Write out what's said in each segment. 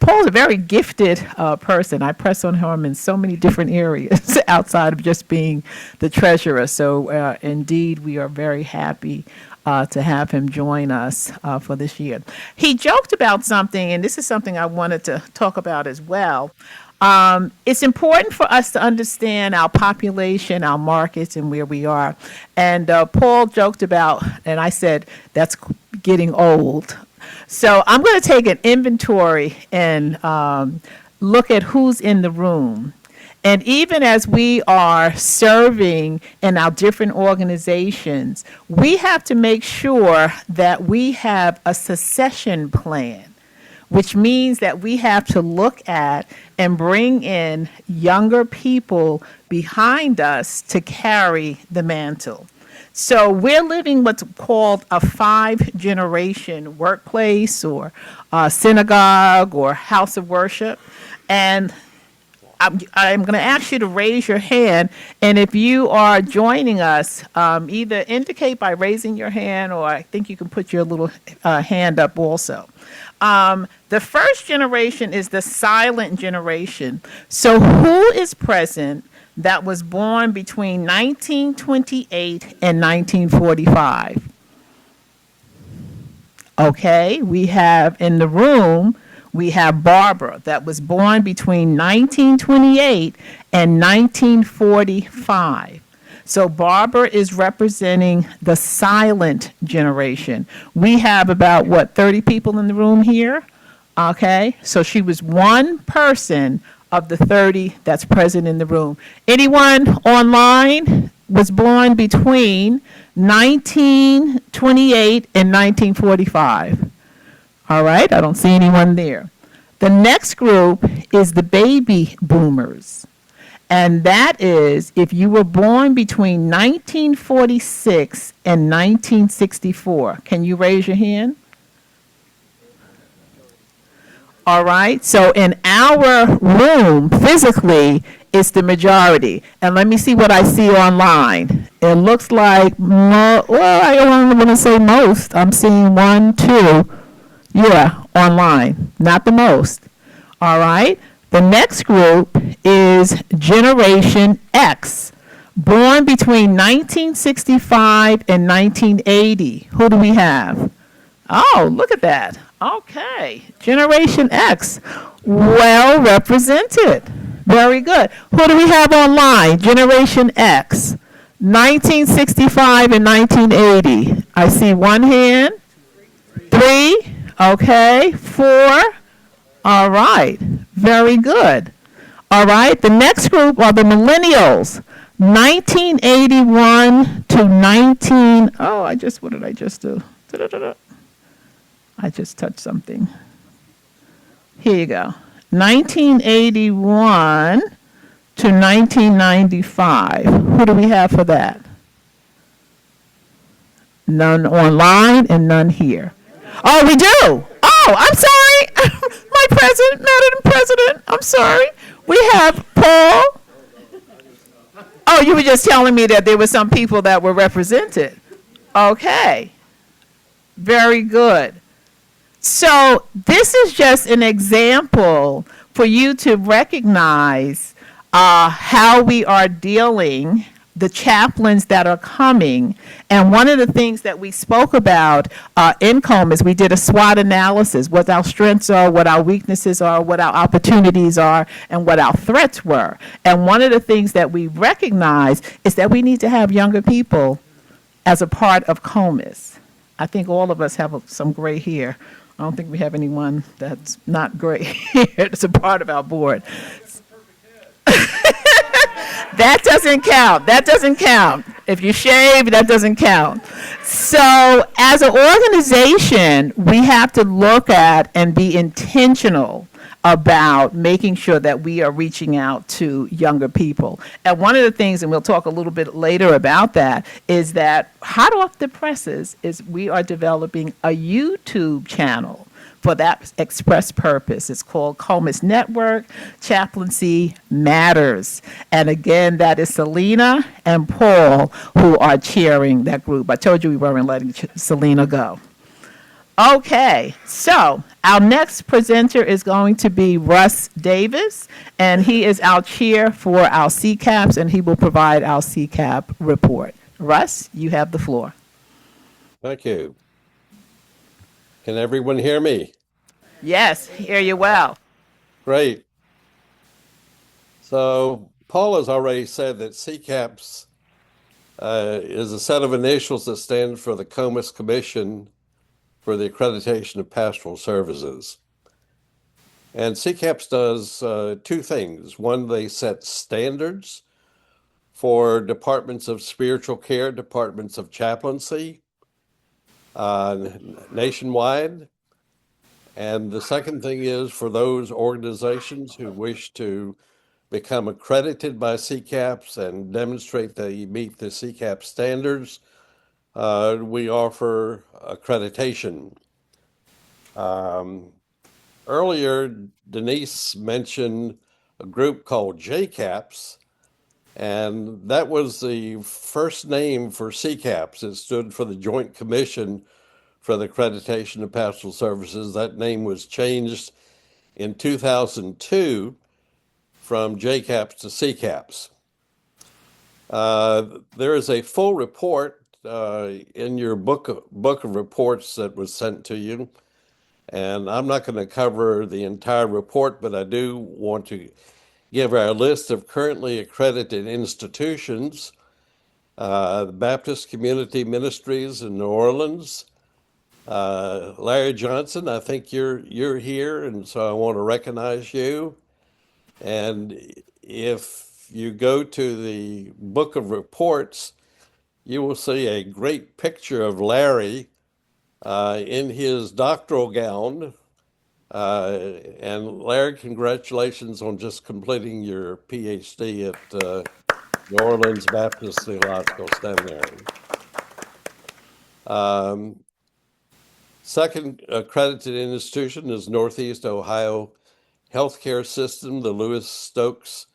Paul's a very gifted person. I press on him in so many different areas outside of just being the treasurer. So indeed, we are very happy to have him join us for this year. He joked about something, and this is something I wanted to talk about as well. It's important for us to understand our population, our markets, and where we are. And Paul joked about, and I said, that's getting old. So I'm going to take an inventory and look at who's in the room. And even as we are serving in our different organizations, we have to make sure that we have a succession plan, which means that we have to look at and bring in younger people behind us to carry the mantle. So we're living what's called a 5-generation workplace or synagogue or house of worship. And I'm going to ask you to raise your hand, and if you are joining us, either indicate by raising your hand, or I think you can put your little hand up also. The first generation is the silent generation. So who is present that was born between 1928 and 1945? Okay, we have in the room, we have Barbara that was born between 1928 and 1945. So Barbara is representing the silent generation. We have about, 30 people in the room here? Okay, so she was one person of the 30 that's present in the room. Anyone online was born between 1928 and 1945? All right, I don't see anyone there. The next group is the baby boomers. And that is if you were born between 1946 and 1964. Can you raise your hand? All right, so in our room, physically, it's the majority. And let me see what I see online. It looks like, I don't want to say most. I'm seeing 1, 2. Yeah, online, not the most. All right. The next group is Generation X, born between 1965 and 1980. Who do we have? Oh, look at that. Okay. Generation X, well represented. Very good. Who do we have online? Generation X, 1965 and 1980. I see one hand. 3. Okay, 4. All right, very good. All right, the next group are the millennials, 1981 to 19. Oh, what did I just do? I just touched something. Here you go. 1981 to 1995. Who do we have for that? None online and none here. Oh, we do. Oh, I'm sorry. My president, Madam President, I'm sorry. We have Paul. Oh, you were just telling me that there were some people that were represented. Okay. Very good. So this is just an example for you to recognize how we are dealing the chaplains that are coming. And one of the things that we spoke about in COMISS, we did a SWOT analysis, what our strengths are, what our weaknesses are, what our opportunities are, and what our threats were. And one of the things that we recognize is that we need to have younger people as a part of COMISS. I think all of us have some gray hair. I don't think we have anyone that's not gray hair. It's a part of our board. That doesn't count. That doesn't count. If you shave, that doesn't count. So as an organization, we have to look at and be intentional about making sure that we are reaching out to younger people. And one of the things, and we'll talk a little bit later about that, is that hot off the presses is we are developing a YouTube channel for that express purpose. It's called COMISS Network, Chaplaincy Matters. And again, that is Selena and Paul who are chairing that group. I told you we weren't letting Selena go. Okay, so our next presenter is going to be Russ Davis, and he is our chair for our CCAPs, and he will provide our CCAP report. Russ, you have the floor. Thank you. Can everyone hear me? Yes, hear you well. Great. So Paul has already said that CCAPS is a set of initials that stand for the COMISS Commission for the Accreditation of Pastoral Services. And CCAPS does two things. One, they set standards for departments of spiritual care, departments of chaplaincy nationwide. And the second thing is for those organizations who wish to become accredited by CCAPS and demonstrate they meet the CCAP standards, we offer accreditation. Um, Earlier, Denise mentioned a group called JCAPS, and that was the first name for CCAPS. It stood for the Joint Commission for the Accreditation of Pastoral Services. That name was changed in 2002 from JCAPS to CCAPS. There is a full report in your book of reports that was sent to you, and I'm not going to cover the entire report, but I do want to give our list of currently accredited institutions. The Baptist Community Ministries in New Orleans. Larry Johnson, I think you're here, and so I want to recognize you. And if you go to the book of reports, you will see a great picture of Larry in his doctoral gown. And Larry, congratulations on just completing your PhD at New Orleans Baptist Theological Seminary. Second accredited institution is Northeast Ohio Healthcare System, the Lewis Stokes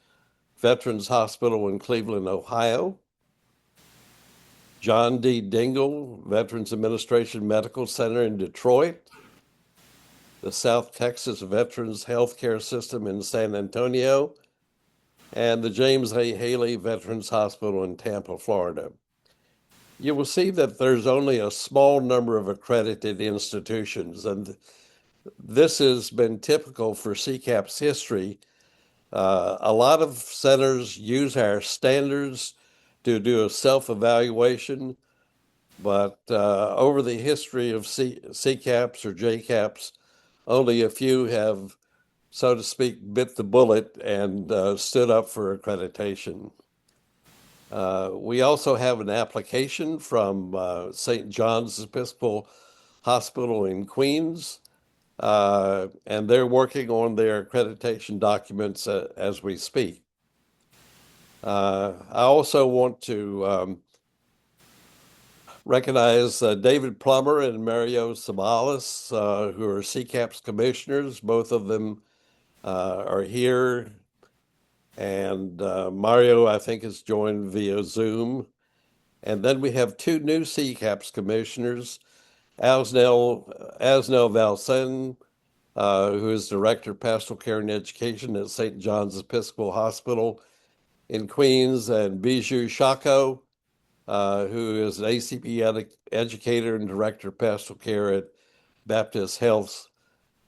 Veterans Hospital in Cleveland, Ohio. John D. Dingle Veterans Administration Medical Center in Detroit. The South Texas Veterans Healthcare System in San Antonio. And the James A. Haley Veterans Hospital in Tampa, Florida. You will see that there's only a small number of accredited institutions, and this has been typical for CCAP's history. A lot of centers use our standards to do a self-evaluation, but over the history of CCAPs or JCAPs, only a few have, so to speak, bit the bullet and stood up for accreditation. We also have an application from St. John's Episcopal Hospital in Queens, and they're working on their accreditation documents as we speak. I also want to recognize David Plummer and Mario Samalas, who are CCAP's commissioners. Both of them are here. And Mario, I think, has joined via Zoom. And then we have two new CCAPS commissioners, Asnel Valsen, who is Director of Pastoral Care and Education at St. John's Episcopal Hospital in Queens, and Bijou Shako, who is an ACP educator and Director of Pastoral Care at Baptist Health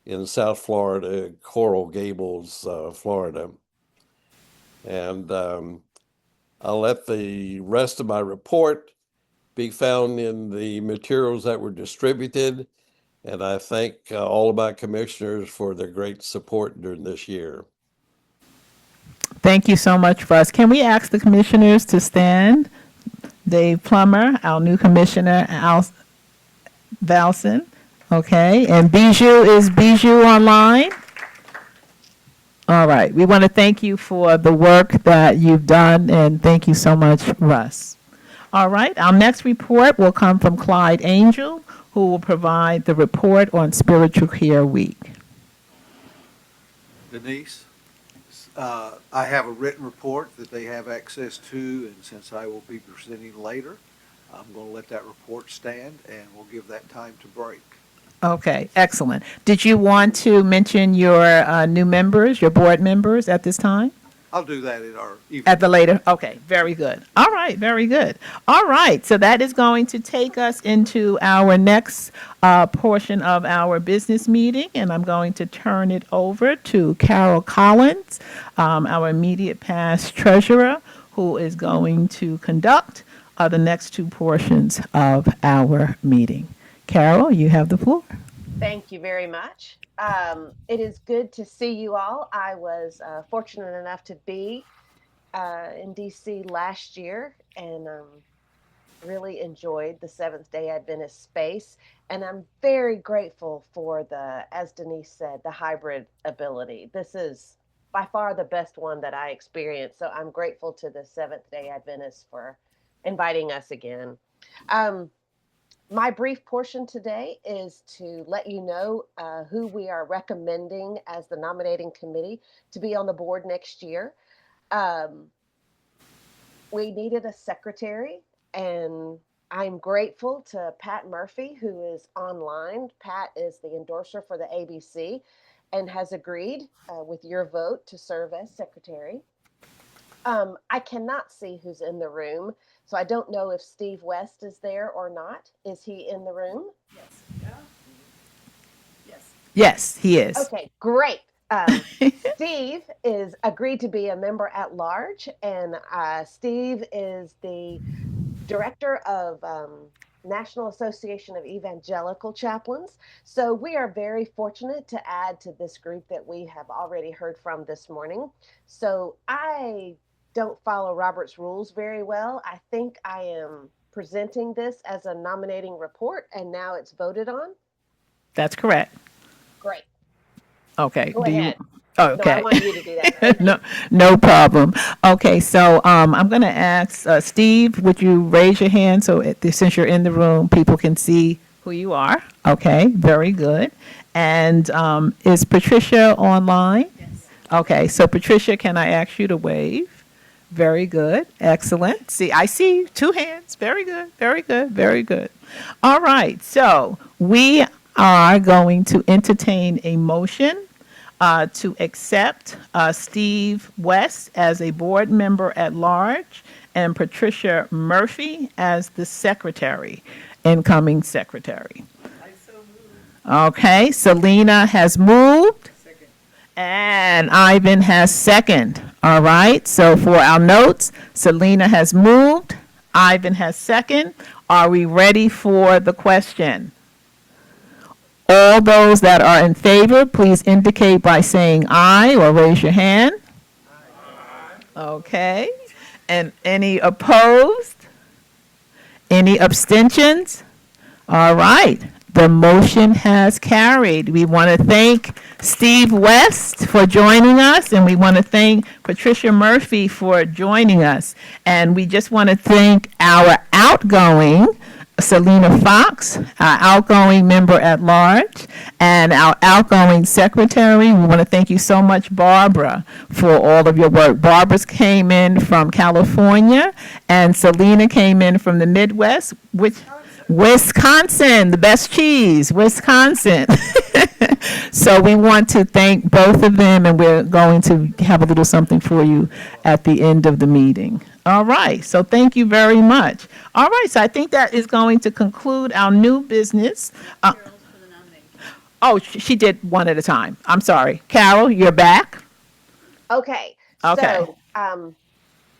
in South Florida, Coral Gables, Florida. And I'll let the rest of my report be found in the materials that were distributed. And I thank all of my commissioners for their great support during this year. Thank you so much, Russ. Can we ask the commissioners to stand? Dave Plummer, our new commissioner, Al Valson. Okay, and Bijou, is Bijou online? All right, we want to thank you for the work that you've done, and thank you so much, Russ. All right, our next report will come from Clyde Angel, who will provide the report on Spiritual Care Week. Denise, I have a written report that they have access to, and since I will be presenting later, I'm going to let that report stand, and we'll give that time to break. Okay, excellent. Did you want to mention your new members, your board members at this time? I'll do that at our evening. At the later, okay, very good. All right, very good. All right, so that is going to take us into our next portion of our business meeting, and I'm going to turn it over to Carol Collins, our immediate past treasurer, who is going to conduct the next two portions of our meeting. Carol, you have the floor. Thank you very much. It is good to see you all. I was fortunate enough to be in DC last year and really enjoyed the Seventh Day Adventist space. And I'm very grateful for as Denise said, the hybrid ability. This is by far the best one that I experienced. So I'm grateful to the Seventh Day Adventists for inviting us again. My brief portion today is to let you know who we are recommending as the nominating committee to be on the board next year. We needed a secretary, and I'm grateful to Pat Murphy, who is online. Pat is the endorser for the ABC and has agreed with your vote to serve as secretary. I cannot see who's in the room, so I don't know if Steve West is there or not. Is he in the room? Yes, he is. Okay, great. Steve is agreed to be a member at large, and Steve is the director of National Association of Evangelical Chaplains. So we are very fortunate to add to this group that we have already heard from this morning. So I don't follow Robert's rules very well. I think I am presenting this as a nominating report, and now it's voted on. That's correct. Great. Okay. Go ahead. Oh, okay. No, I want you to do that. No problem. Okay, so I'm going to ask Steve, would you raise your hand so since you're in the room, people can see who you are? Okay, very good. And is Patricia online? Yes. Okay, so Patricia, can I ask you to wave? Very good. Excellent. I see two hands. Very good. Very good. Very good. All right, so we are going to entertain a motion to accept Steve West as a board member at large and Patricia Murphy as the secretary, incoming secretary. I so moved. Okay, Selena has moved. Second. And Ivan has second. All right, so for our notes, Selena has moved. Ivan has second. Are we ready for the question? All those that are in favor, please indicate by saying aye or raise your hand. Aye. Okay. And any opposed? Any abstentions? All right. The motion has carried. We want to thank Steve West for joining us, and we want to thank Patricia Murphy for joining us. And we just want to thank our outgoing Selena Fox, our outgoing member at large, and our outgoing secretary. We want to thank you so much, Barbara, for all of your work. Barbara came in from California, and Selena came in from the Midwest, Wisconsin, the best cheese, Wisconsin. So we want to thank both of them, and we're going to have a little something for you at the end of the meeting. All right, so thank you very much. All right, so I think that is going to conclude our new business. Oh, she did one at a time. I'm sorry. Carol, you're back? Okay. Okay. So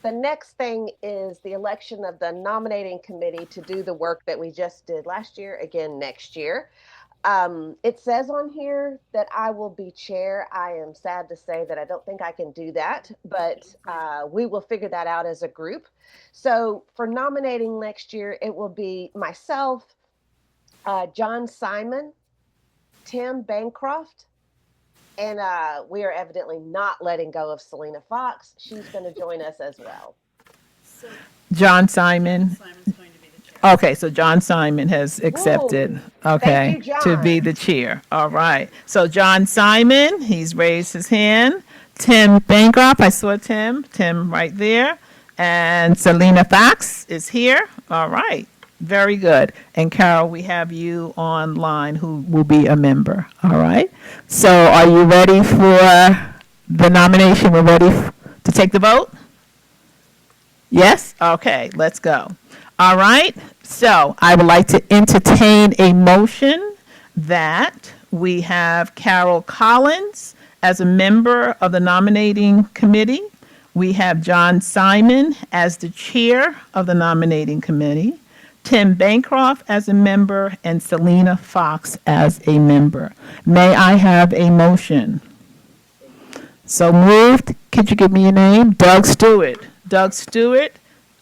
the next thing is the election of the nominating committee to do the work that we just did last year, again next year. It says on here that I will be chair. I am sad to say that I don't think I can do that, but we will figure that out as a group. So for nominating next year, it will be myself, John Simon, Tim Bancroft, and we are evidently not letting go of Selena Fox. She's going to join us as well. John Simon. Okay, so John Simon has accepted, okay, you, to be the chair. All right. So John Simon, he's raised his hand. Tim Bancroft, I saw Tim right there. And Selena Fox is here. All right. Very good. And Carol, we have you online who will be a member. All right. So are you ready for the nomination? We're ready to take the vote? Yes? Okay, let's go. All right. So I would like to entertain a motion that we have Carol Collins as a member of the nominating committee. We have John Simon as the chair of the nominating committee. Tim Bancroft as a member, and Selena Fox as a member. May I have a motion? So moved. Could you give me your name? Doug Stewart. Doug Stewart.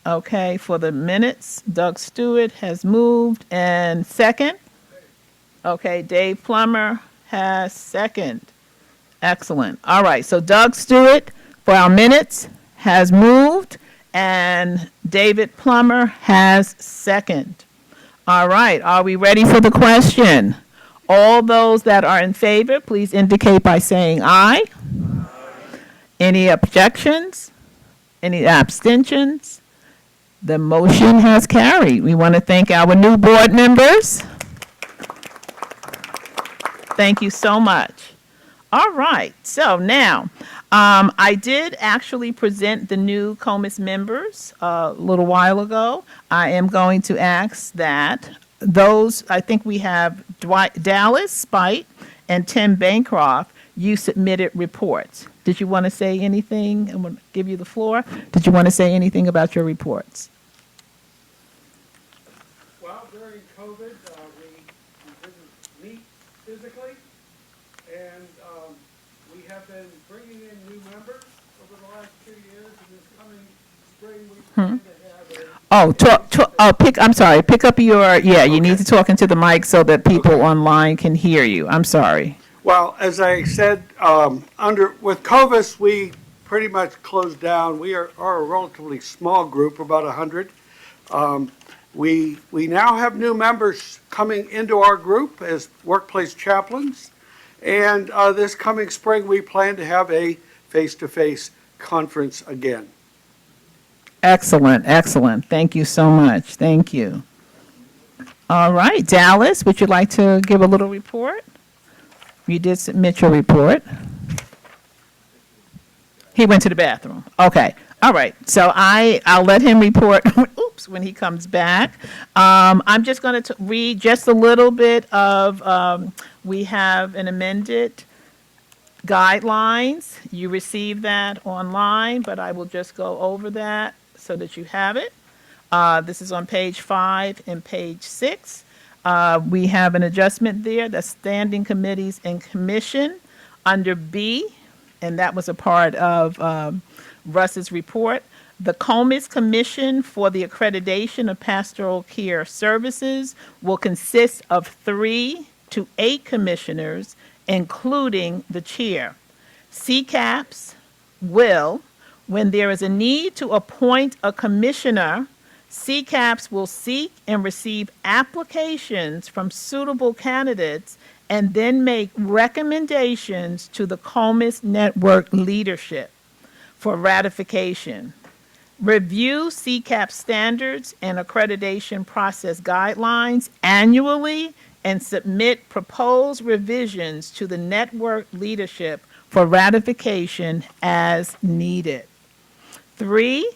Okay, for the minutes, Doug Stewart has moved. And second? Okay, Dave Plummer has second. Excellent. All right, so Doug Stewart for our minutes has moved. And David Plummer has second. All right, are we ready for the question? All those that are in favor, please indicate by saying aye. Any objections? Any abstentions? The motion has carried. We want to thank our new board members. Thank you so much. All right, so now, I did actually present the new COMISS members a little while ago. I am going to ask that those, I think we have Dallas Spite and Tim Bancroft, you submitted reports. Did you want to say anything? I'm going to give you the floor. Did you want to say anything about your reports? Well, during COVID, we didn't meet physically, and we have been bringing in new members over the last 2 years. And this coming spring, we plan to have I'm sorry, pick up your, you need to talk into the mic so that people online can hear you. I'm sorry. Well, as I said, with COMISS, we pretty much closed down. We are a relatively small group, about 100. We now have new members coming into our group as workplace chaplains. And this coming spring, we plan to have a face-to-face conference again. Excellent, excellent. Thank you so much. Thank you. All right, Dallas, would you like to give a little report? You did submit your report. He went to the bathroom. Okay. All right. So I'll let him report. Oops, when he comes back. I'm just going to read just a little bit of. We have an amended guidelines. You received that online, but I will just go over that so that you have it. This is on page 5 and page 6. We have an adjustment there, the standing committees and commission under B, and that was a part of Russ's report. The COMISS Commission for the Accreditation of Pastoral Care Services will consist of 3 to 8 commissioners, including the chair. CCAPs will, when there is a need to appoint a commissioner, CCAPs will seek and receive applications from suitable candidates and then make recommendations to the COMISS Network leadership for ratification. Review CCAP standards and accreditation process guidelines annually and submit proposed revisions to the network leadership for ratification as needed. 3,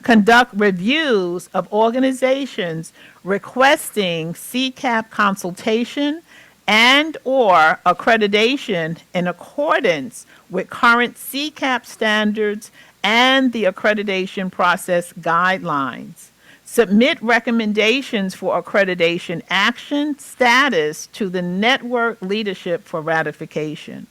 conduct reviews of organizations requesting CCAP consultation and/or accreditation in accordance with current CCAP standards and the accreditation process guidelines. Submit recommendations for accreditation action status to the network leadership for ratification.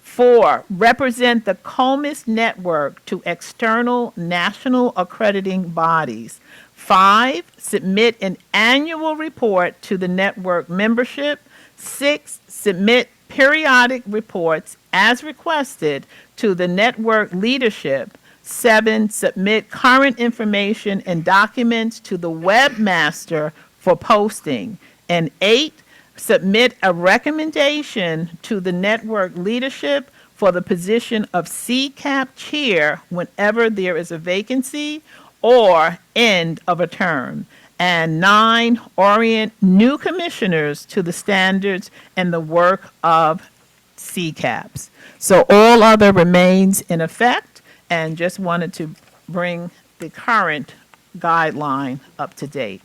4, represent the COMISS Network to external national accrediting bodies. 5, submit an annual report to the network membership. 6, submit periodic reports as requested to the network leadership. 7, submit current information and documents to the webmaster for posting. And 8, submit a recommendation to the network leadership for the position of CCAP chair whenever there is a vacancy or end of a term. And 9, orient new commissioners to the standards and the work of CCAPS. So all other remains in effect, and just wanted to bring the current guideline up to date.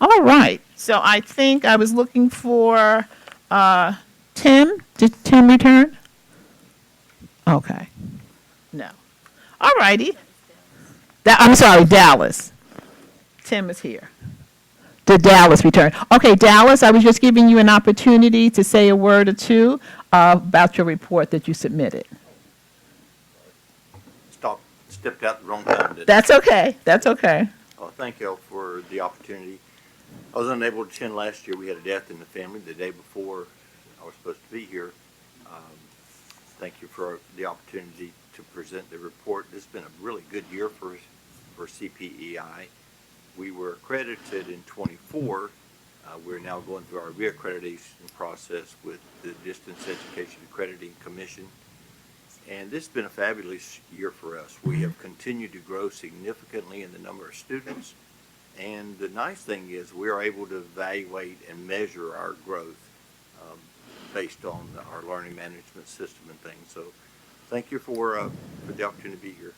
All right, so I think I was looking for Tim. Did Tim return? Okay. No. All righty. I'm sorry, Dallas. Tim is here. Did Dallas return? Okay, Dallas, I was just giving you an opportunity to say a word or two about your report that you submitted. Stepped out the wrong time, didn't I? That's okay. That's okay. Well, thank you all for the opportunity. I was unable to attend last year. We had a death in the family the day before I was supposed to be here. Thank you for the opportunity to present the report. This has been a really good year for CPEI. We were accredited in 24. We're now going through our reaccreditation process with the Distance Education Accrediting Commission. And this has been a fabulous year for us. We have continued to grow significantly in the number of students. And the nice thing is we are able to evaluate and measure our growth based on our learning management system and things. So thank you for the opportunity to be here.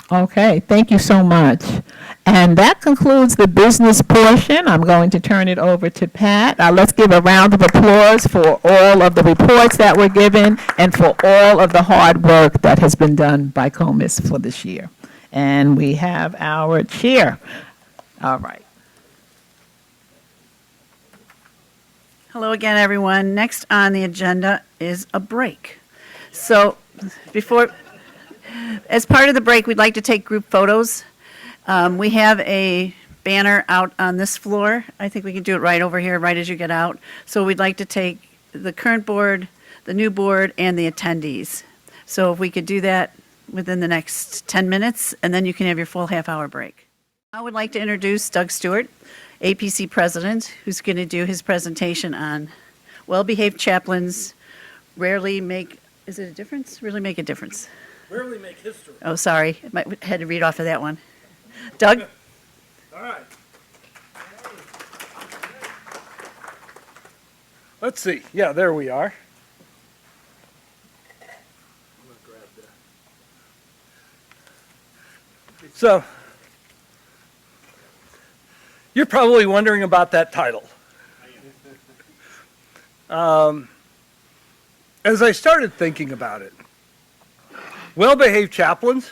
Okay, thank you so much. And that concludes the business portion. I'm going to turn it over to Pat. Let's give a round of applause for all of the reports that were given and for all of the hard work that has been done by COMISS for this year. And we have our chair. All right. Hello again, everyone. Next on the agenda is a break. So as part of the break, we'd like to take group photos. We have a banner out on this floor. I think we can do it right over here, right as you get out. So we'd like to take the current board, the new board, and the attendees. So if we could do that within the next 10 minutes, and then you can have your full half-hour break. I would like to introduce Doug Stewart, APC president, who's going to do his presentation on well-behaved chaplains rarely make, is it a difference? Really make a difference. Rarely make history. Oh, sorry. I had to read off of that one. Doug? All right. Let's see. Yeah, there we are. I'm going to grab that. So, you're probably wondering about that title. As I started thinking about it, well-behaved chaplains,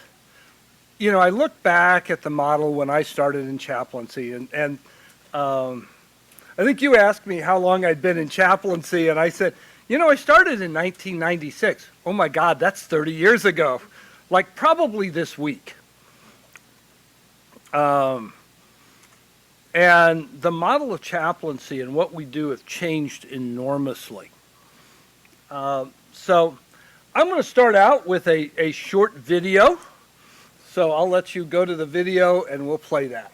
you know, I look back at the model when I started in chaplaincy, and I think you asked me how long I'd been in chaplaincy, and I said, you know, I started in 1996. Oh my God, that's 30 years ago. Like probably this week. And the model of chaplaincy and what we do have changed enormously. So I'm going to start out with a short video. So I'll let you go to the video and we'll play that.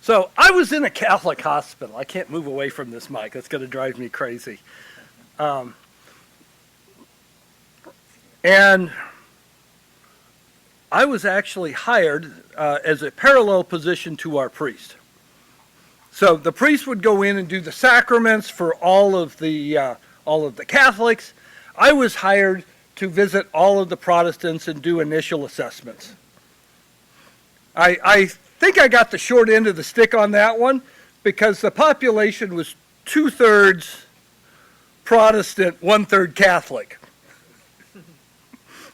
So I was in a Catholic hospital. I can't move away from this mic. That's going to drive me crazy. And I was actually hired as a parallel position to our priest. So the priest would go in and do the sacraments for all of the Catholics. I was hired to visit all of the Protestants and do initial assessments. I think I got the short end of the stick on that one because the population was 2/3 Protestant, 1/3 Catholic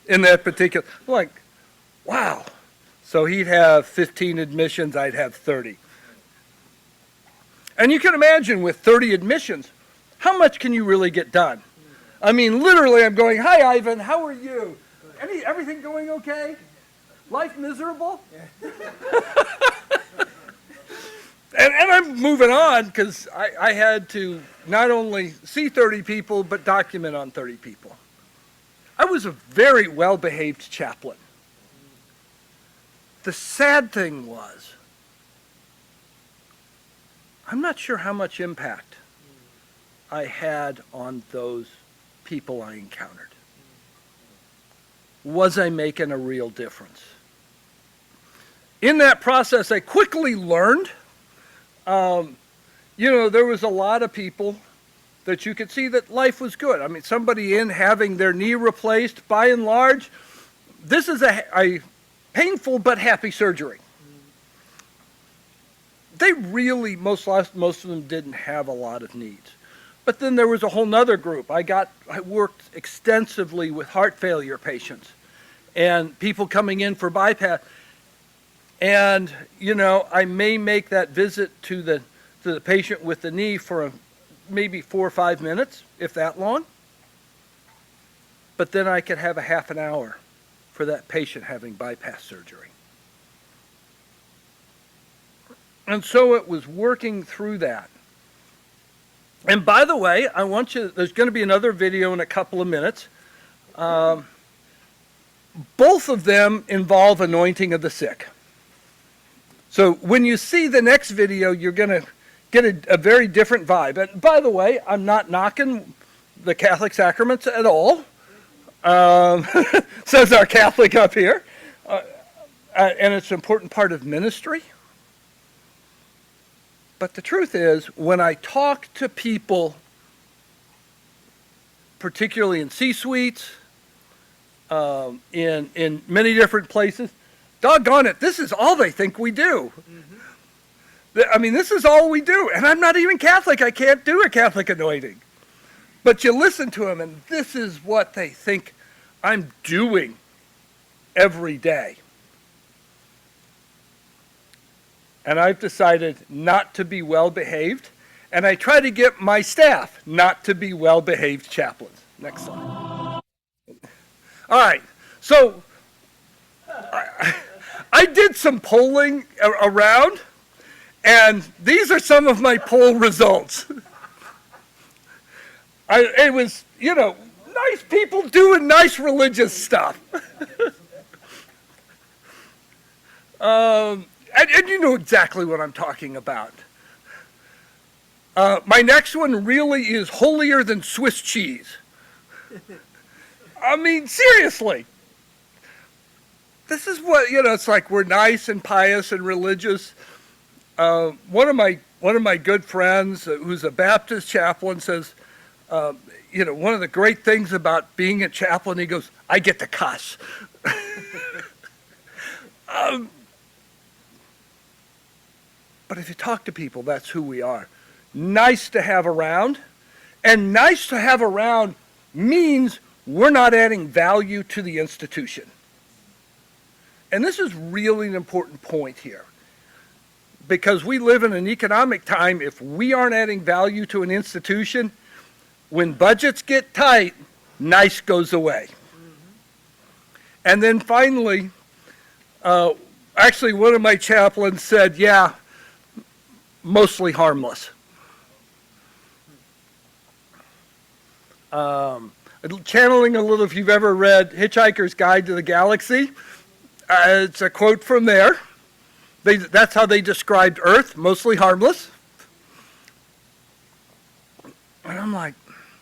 in that particular, like, wow. So he'd have 15 admissions, I'd have 30. And you can imagine with 30 admissions, how much can you really get done? I mean, literally I'm going, hi Ivan, how are you? Everything going okay? Life miserable? and I'm moving on because I had to not only see 30 people, but document on 30 people. I was a very well-behaved chaplain. The sad thing was, I'm not sure how much impact I had on those people I encountered? Was I making a real difference? In that process, I quickly learned, there was a lot of people that you could see that life was good. I mean, somebody in having their knee replaced, by and large, this is a painful but happy surgery. They really, most of them didn't have a lot of needs. But then there was a whole nother group. I worked extensively with heart failure patients and people coming in for bypass. And, I may make that visit to the patient with the knee for maybe 4 or 5 minutes, if that long. But then I could have a half an hour for that patient having bypass surgery. And so it was working through that. And by the way, there's going to be another video in a couple of minutes. Both of them involve anointing of the sick. So when you see the next video, you're going to get a very different vibe. And by the way, I'm not knocking the Catholic sacraments at all. Says our Catholic up here. And it's an important part of ministry. But the truth is, when I talk to people, particularly in C-suites, in many different places, doggone it, this is all they think we do. I mean, this is all we do. And I'm not even Catholic. I can't do a Catholic anointing. But you listen to them, and this is what they think I'm doing every day. And I've decided not to be well-behaved, and I try to get my staff not to be well-behaved chaplains. Next slide. All right, so I did some polling around, and these are some of my poll results. It was, nice people doing nice religious stuff. And you know exactly what I'm talking about. My next one really is holier than Swiss cheese. I mean, seriously. This is what, it's like we're nice and pious and religious. One of my good friends, who's a Baptist chaplain, says, one of the great things about being a chaplain, he goes, I get to cuss. But if you talk to people, that's who we are. Nice to have around. And nice to have around means we're not adding value to the institution. And this is really an important point here. Because we live in an economic time, if we aren't adding value to an institution, when budgets get tight, nice goes away. And then finally, actually one of my chaplains said, yeah, mostly harmless. Channeling a little, if you've ever read Hitchhiker's Guide to the Galaxy, it's a quote from there. That's how they described Earth, mostly harmless. And I'm like,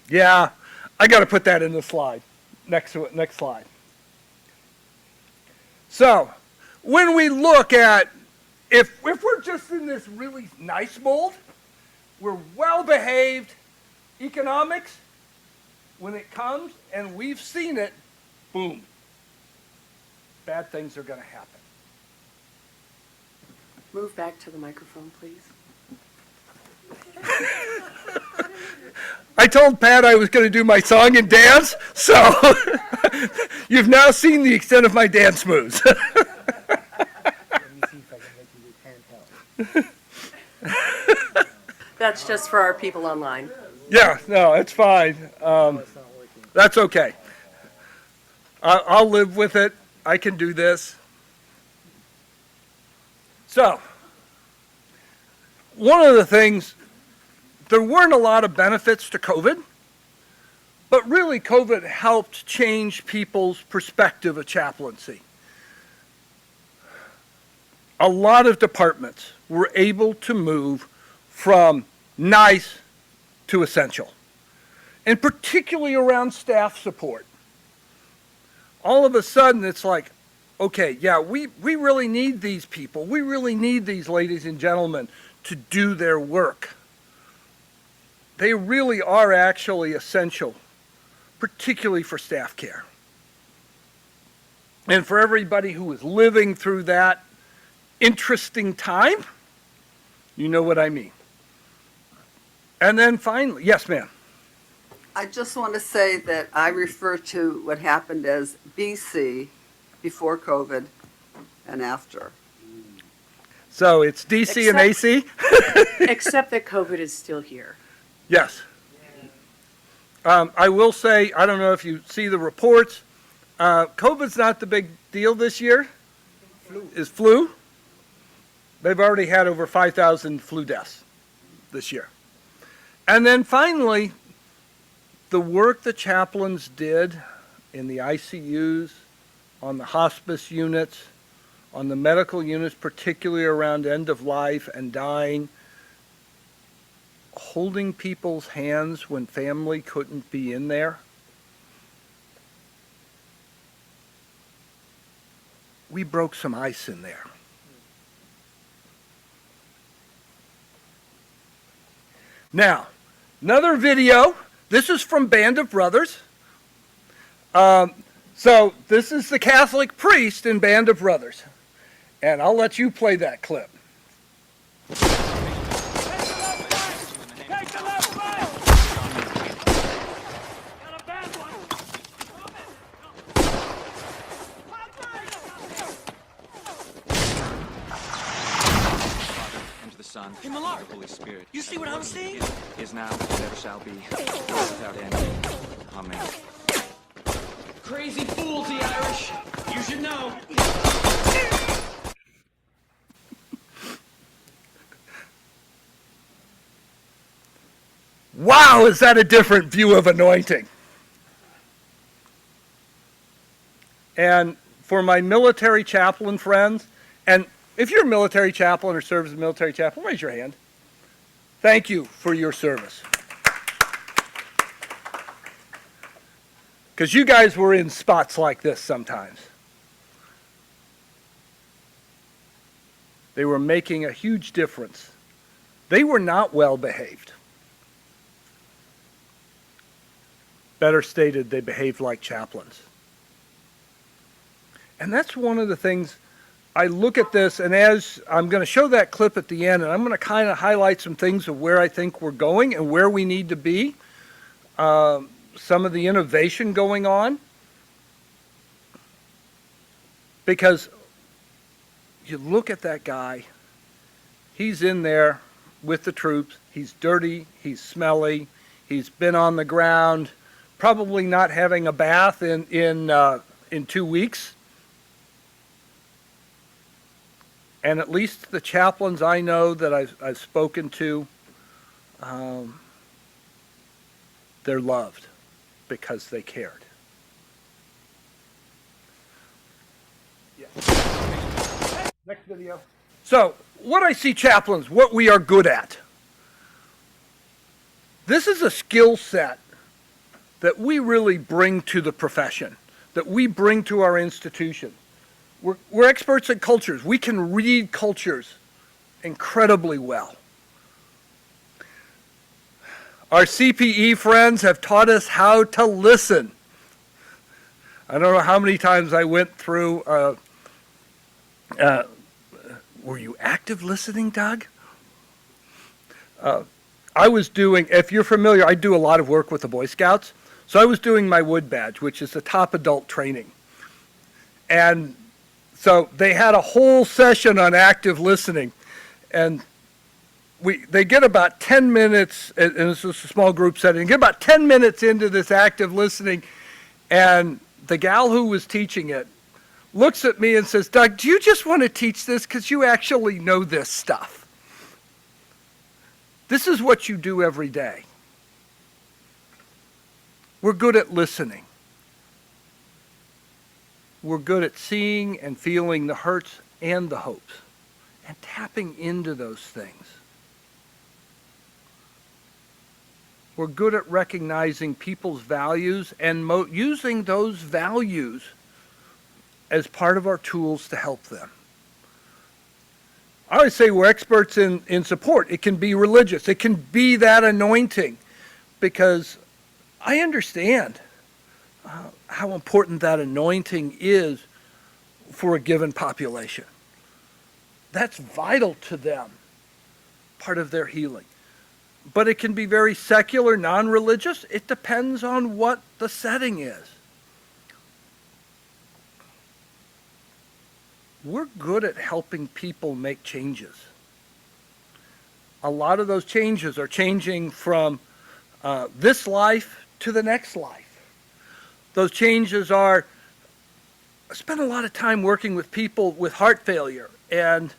yeah, I got to put that in the slide. Next slide. So, when we look at, if we're just in this really nice mold, we're well-behaved, economics, when it comes, and we've seen it, boom, bad things are going to happen. Move back to the microphone, please. I told Pat I was going to do my song and dance, so you've now seen the extent of my dance moves. Let me see if I can make you do handheld. That's just for our people online. Yeah, no, it's fine. It's not working. That's okay. I'll live with it. I can do this. So, one of the things, there weren't a lot of benefits to COVID, but really COVID helped change people's perspective of chaplaincy. A lot of departments were able to move from nice to essential. and particularly around staff support. All of a sudden, it's like, okay, yeah, we really need these people. We really need these ladies and gentlemen to do their work. They really are actually essential, particularly for staff care. And for everybody who is living through that interesting time, you know what I mean. And then finally, yes, ma'am. I just want to say that I refer to what happened as BC, before COVID, and after. So it's DC and AC? Except that COVID is still here. Yes. I will say, I don't know if you see the reports, COVID's not the big deal this year. Is flu. They've already had over 5,000 flu deaths this year. And then finally, the work the chaplains did in the ICUs, on the hospice units, on the medical units, particularly around end of life and dying, holding people's hands when family couldn't be in there. We broke some ice in there. Now, another video. This is from Band of Brothers. So this is the Catholic priest in Band of Brothers. And I'll let you play that clip. Son, in the Lord, the Holy Spirit. You see what I'm seeing? Is now, and never shall be, world without end. Amen. Crazy fools, the Irish. You should know. Wow, is that a different view of anointing? And for my military chaplain friends, and if you're a military chaplain or serve as a military chaplain, raise your hand. Thank you for your service. Because you guys were in spots like this sometimes. They were making a huge difference. They were not well behaved. Better stated, they behaved like chaplains. And that's one of the things I look at this, and as I'm going to show that clip at the end, and I'm going to kind of highlight some things of where I think we're going and where we need to be, some of the innovation going on, because you look at that guy, he's in there with the troops, he's dirty, he's smelly, he's been on the ground, probably not having a bath in 2 weeks. And at least the chaplains I know that I've spoken to, they're loved because they cared. Yeah. Next video. So, what I see chaplains, what we are good at. This is a skill set that we really bring to the profession, that we bring to our institution. We're experts at cultures. We can read cultures incredibly well. Our CPE friends have taught us how to listen. I don't know how many times I went through, were you active listening, Doug? I was doing, if you're familiar, I do a lot of work with the Boy Scouts. So I was doing my Wood Badge, which is the top adult training. And so they had a whole session on active listening, and they get about 10 minutes, and this is a small group setting, get about 10 minutes into this active listening, and the gal who was teaching it looks at me and says, Doug, do you just want to teach this because you actually know this stuff? This is what you do every day. We're good at listening. We're good at seeing and feeling the hurts and the hopes and tapping into those things. We're good at recognizing people's values and using those values as part of our tools to help them. I always say we're experts in support. It can be religious. It can be that anointing, because I understand how important that anointing is for a given population. That's vital to them, part of their healing. But it can be very secular, non-religious. It depends on what the setting is. We're good at helping people make changes. A lot of those changes are changing from this life to the next life. Those changes are, I spend a lot of time working with people with heart failure and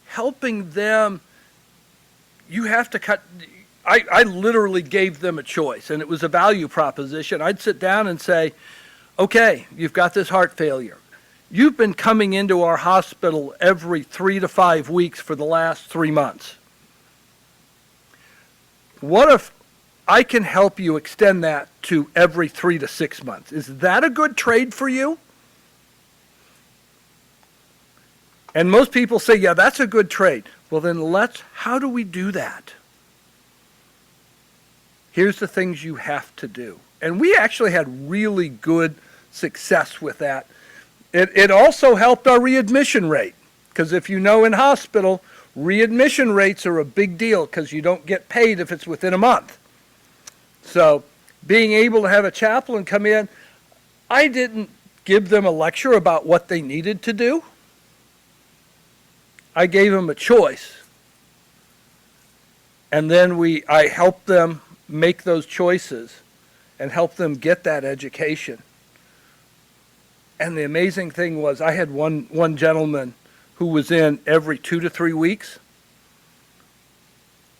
helping them. You have to cut. I literally gave them a choice, and it was a value proposition. I'd sit down and say, okay, you've got this heart failure. You've been coming into our hospital every 3 to 5 weeks for the last 3 months. What if I can help you extend that to every 3 to 6 months? Is that a good trade for you? And most people say, yeah, that's a good trade. Well, then how do we do that? Here's the things you have to do. And we actually had really good success with that. It also helped our readmission rate, because if you know, in hospital, readmission rates are a big deal because you don't get paid if it's within a month. So being able to have a chaplain come in, I didn't give them a lecture about what they needed to do. I gave them a choice. And then I helped them make those choices and help them get that education. And the amazing thing was, I had one gentleman who was in every 2 to 3 weeks,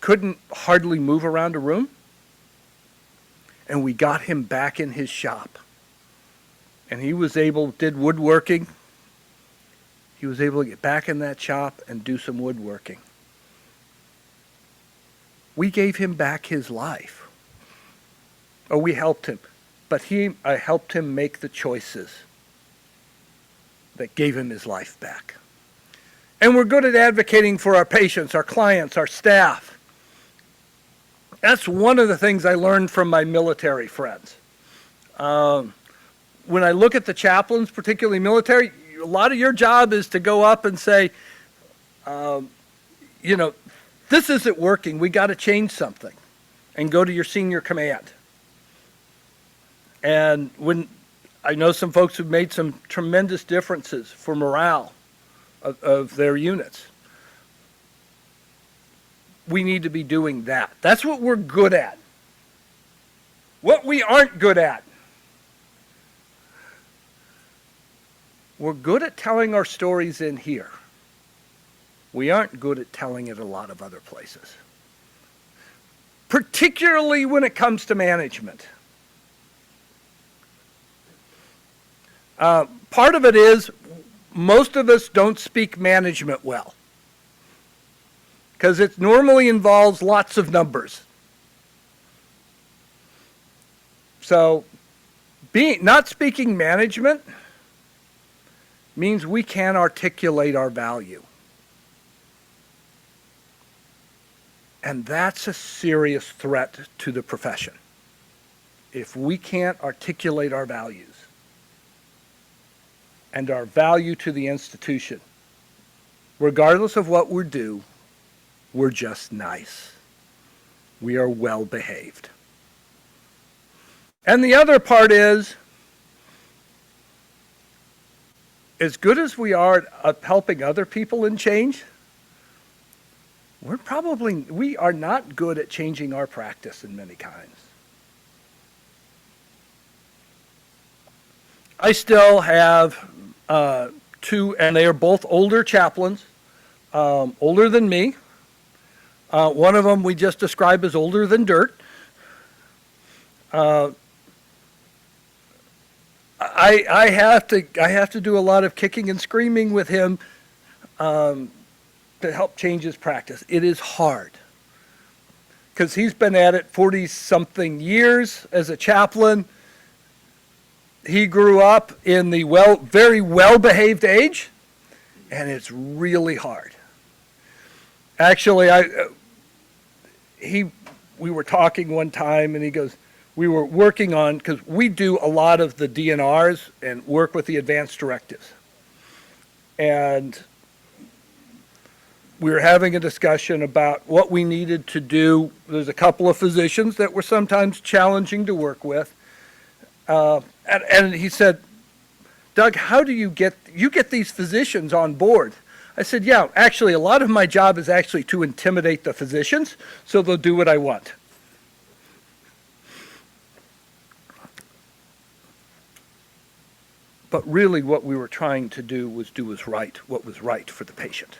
couldn't hardly move around a room, and we got him back in his shop. And he was did woodworking. He was able to get back in that shop and do some woodworking. We gave him back his life. Or we helped him. But I helped him make the choices that gave him his life back. And we're good at advocating for our patients, our clients, our staff. That's one of the things I learned from my military friends. When I look at the chaplains, particularly military, a lot of your job is to go up and say, this isn't working, we got to change something, and go to your senior command. And when I know some folks who've made some tremendous differences for morale of their units. We need to be doing that. That's what we're good at. What we aren't good at. We're good at telling our stories in here. We aren't good at telling it a lot of other places. Particularly when it comes to management. Part of it is most of us don't speak management well, because it normally involves lots of numbers. So not speaking management means we can't articulate our value. And that's a serious threat to the profession. If we can't articulate our values and our value to the institution, regardless of what we do, we're just nice. We are well behaved. And the other part is, as good as we are at helping other people in change, we are not good at changing our practice in many kinds. I still have two, and they are both older chaplains, older than me. One of them we just described as older than dirt. I have to do a lot of kicking and screaming with him to help change his practice. It is hard. because he's been at it 40-something years as a chaplain. He grew up in the very well-behaved age, and it's really hard. Actually, we were talking one time, and he goes, we were working on, because we do a lot of the DNRs and work with the advanced directives. And we were having a discussion about what we needed to do. There's a couple of physicians that were sometimes challenging to work with. And he said, Doug, how do you get these physicians on board? I said, yeah, actually, a lot of my job is actually to intimidate the physicians, so they'll do what I want. But really what we were trying to do was what was right for the patient.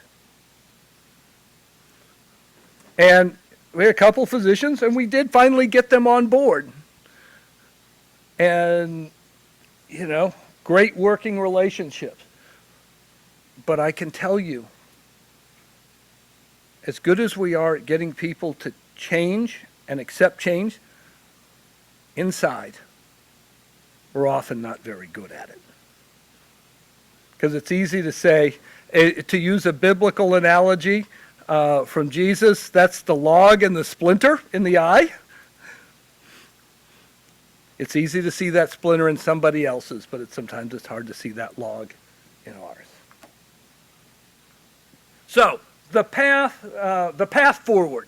And we had a couple physicians, and we did finally get them on board. And, great working relationships. But I can tell you, as good as we are at getting people to change and accept change, inside, we're often not very good at it. Because it's easy to say, to use a biblical analogy from Jesus, that's the log and the splinter in the eye. It's easy to see that splinter in somebody else's, but sometimes it's hard to see that log in ours. So, the path forward.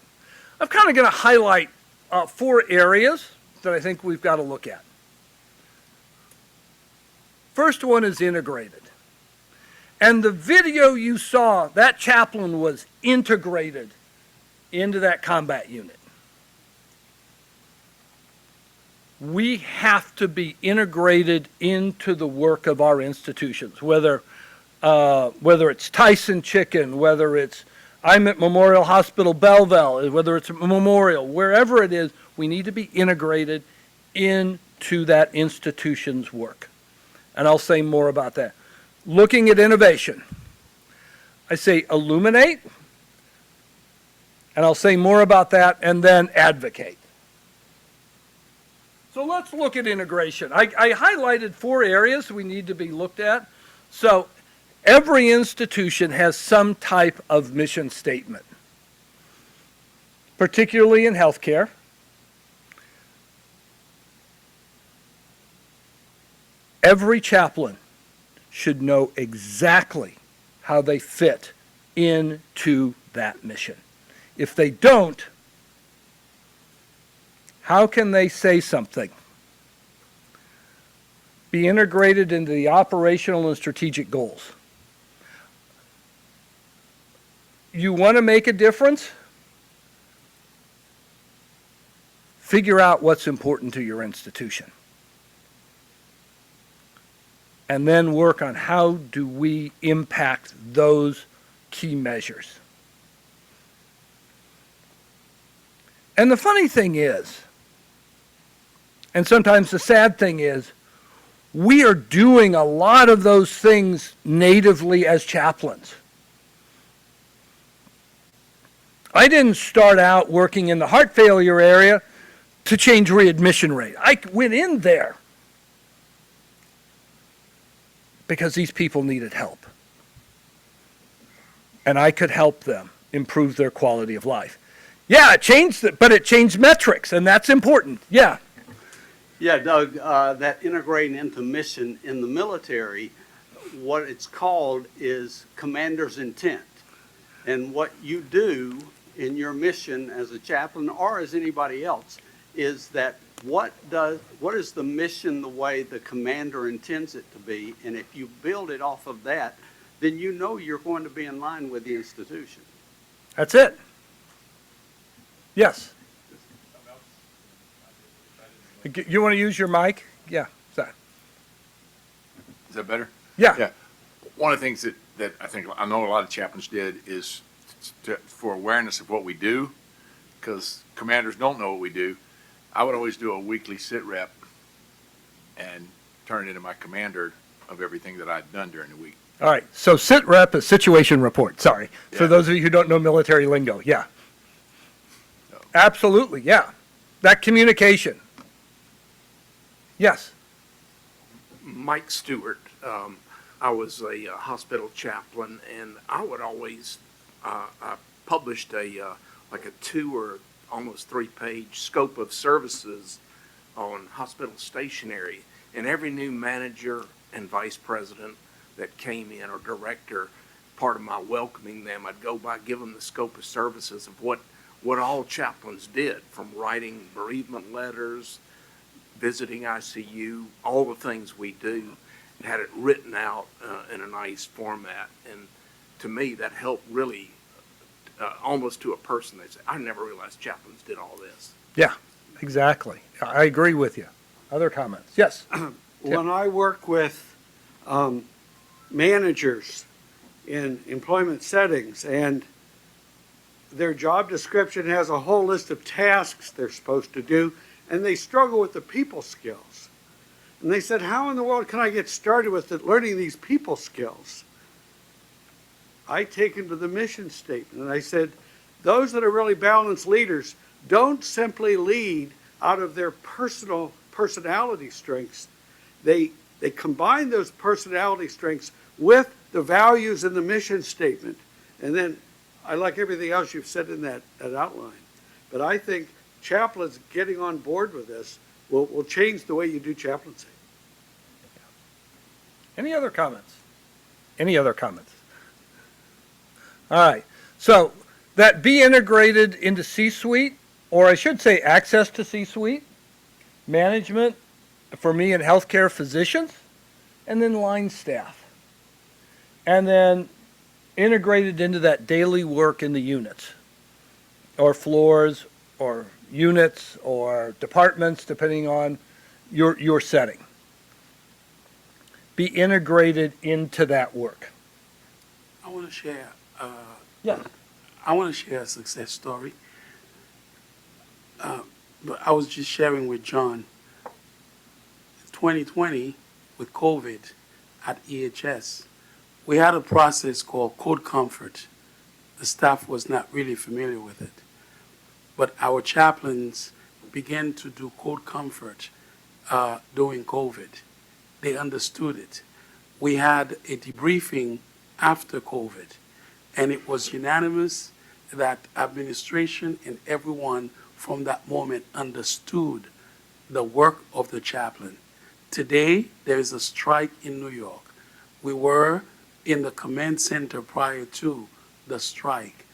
I'm kind of going to highlight 4 areas that I think we've got to look at. First one is integrated. And the video you saw, that chaplain was integrated into that combat unit. We have to be integrated into the work of our institutions, whether it's Tyson Chicken, whether it's I'm at Memorial Hospital Belleville, whether it's Memorial, wherever it is, we need to be integrated into that institution's work. And I'll say more about that. Looking at innovation, I say illuminate, and I'll say more about that, and then advocate. So let's look at integration. I highlighted 4 areas we need to be looked at. So every institution has some type of mission statement, particularly in healthcare. Every chaplain should know exactly how they fit into that mission. If they don't, how can they say something? Be integrated into the operational and strategic goals. You want to make a difference? Figure out what's important to your institution. And then work on how do we impact those key measures. And the funny thing is, and sometimes the sad thing is, we are doing a lot of those things natively as chaplains. I didn't start out working in the heart failure area to change readmission rate. I went in there because these people needed help. And I could help them improve their quality of life. Yeah, it changed it, but it changed metrics, and that's important. Yeah. Yeah, Doug, that integrating into mission in the military, what it's called is commander's intent. And what you do in your mission as a chaplain or as anybody else is that what is the mission the way the commander intends it to be, and if you build it off of that, then you know you're going to be in line with the institution. That's it. Yes. You want to use your mic? Yeah. Sorry. Is that better? Yeah. Yeah. One of the things that I know a lot of chaplains did is for awareness of what we do, because commanders don't know what we do. I would always do a weekly sit rep and turn it into my commander of everything that I'd done during the week. All right. So sit rep is situation report. Sorry. Yeah. For those of you who don't know military lingo. Yeah. Absolutely, yeah. That communication. Yes. Mike Stewart. I was a hospital chaplain, and I would always I published like a 2 or almost 3-page scope of services on hospital stationery, and every new manager and vice president that came in or director, part of my welcoming them, I'd go by, give them the scope of services of what all chaplains did, from writing bereavement letters, visiting ICU, all the things we do, and had it written out in a nice format. And to me, that helped really, almost to a person. They say, I never realized chaplains did all this. Yeah, exactly. I agree with you. Other comments? Yes. When I work with managers in employment settings, and their job description has a whole list of tasks they're supposed to do, and they struggle with the people skills. And they said, how in the world can I get started with learning these people skills? I take them to the mission statement, and I said, those that are really balanced leaders don't simply lead out of their personality strengths. They combine those personality strengths with the values in the mission statement. And then I like everything else you've said in that outline. But I think chaplains getting on board with this will change the way you do chaplaincy. Any other comments? Any other comments? All right. So that be integrated into C-suite, or I should say access to C-suite, management, for me in healthcare, physicians, and then line staff. And then integrated into that daily work in the units, or floors, or units, or departments, depending on your setting. Be integrated into that work. I want to share. Yes. I want to share a success story. But I was just sharing with John. 2020, with COVID at EHS, we had a process called Code Comfort. The staff was not really familiar with it, but our chaplains began to do Code Comfort during COVID. They understood it. We had a debriefing after COVID, and it was unanimous that administration and everyone from that moment understood the work of the chaplain. Today, there is a strike in New York. We were in the command center prior to the strike,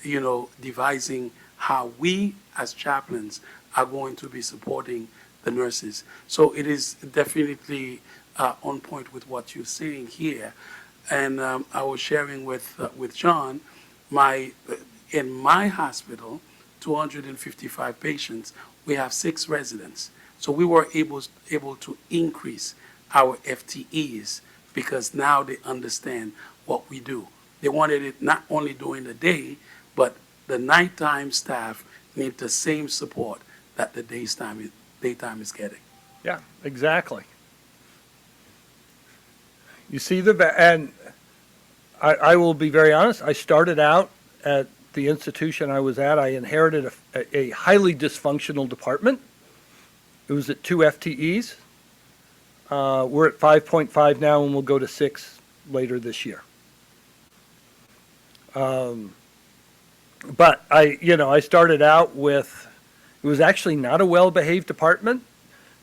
devising how we as chaplains are going to be supporting the nurses. So it is definitely on point with what you're saying here. And I was sharing with John, in my hospital, 255 patients, we have 6 residents. So we were able to increase our FTEs because now they understand what we do. They wanted it not only during the day, but the nighttime staff need the same support that the daytime is getting. Yeah, exactly. You see and I will be very honest, I started out at the institution I was at, I inherited a highly dysfunctional department. It was at 2 FTEs. We're at 5.5 now, and we'll go to 6 later this year. But I started out with, it was actually not a well-behaved department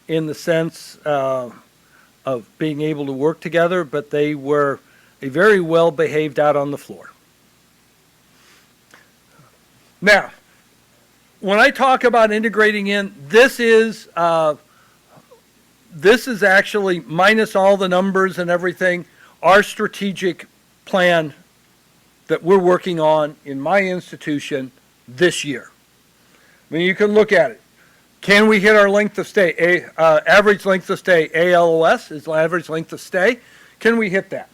in the sense of being able to work together, but they were a very well-behaved out on the floor. Now, when I talk about integrating in, this is actually, minus all the numbers and everything, our strategic plan that we're working on in my institution this year. I mean, you can look at it. Can we hit our length of stay? Average length of stay, ALOS is average length of stay. Can we hit that?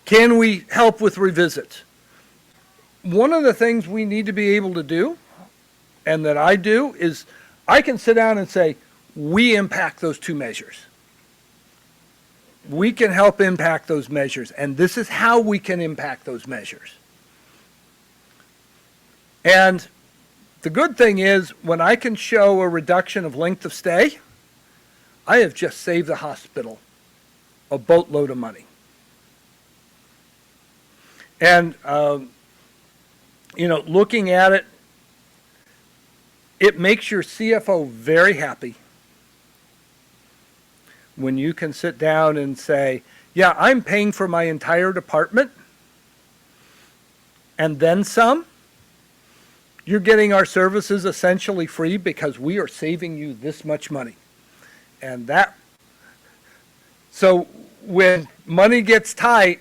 Can we help with revisits? One of the things we need to be able to do, and that I do, is I can sit down and say, we impact those 2 measures. We can help impact those measures, and this is how we can impact those measures. And The good thing is, when I can show a reduction of length of stay, I have just saved the hospital a boatload of money. And, looking at it, it makes your CFO very happy when you can sit down and say, yeah, I'm paying for my entire department, and then some. You're getting our services essentially free because we are saving you this much money. And so when money gets tight,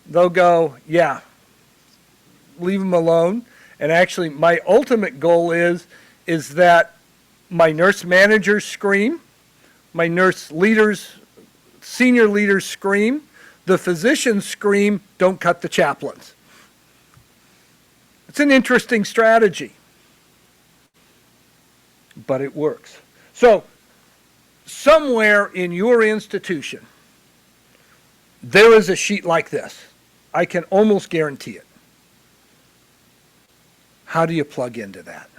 they'll go, yeah, leave them alone. And actually, my ultimate goal is that my nurse managers scream, my nurse leaders, senior leaders scream, the physicians scream, don't cut the chaplains. It's an interesting strategy, but it works. So, somewhere in your institution, there is a sheet like this. I can almost guarantee it. How do you plug into that?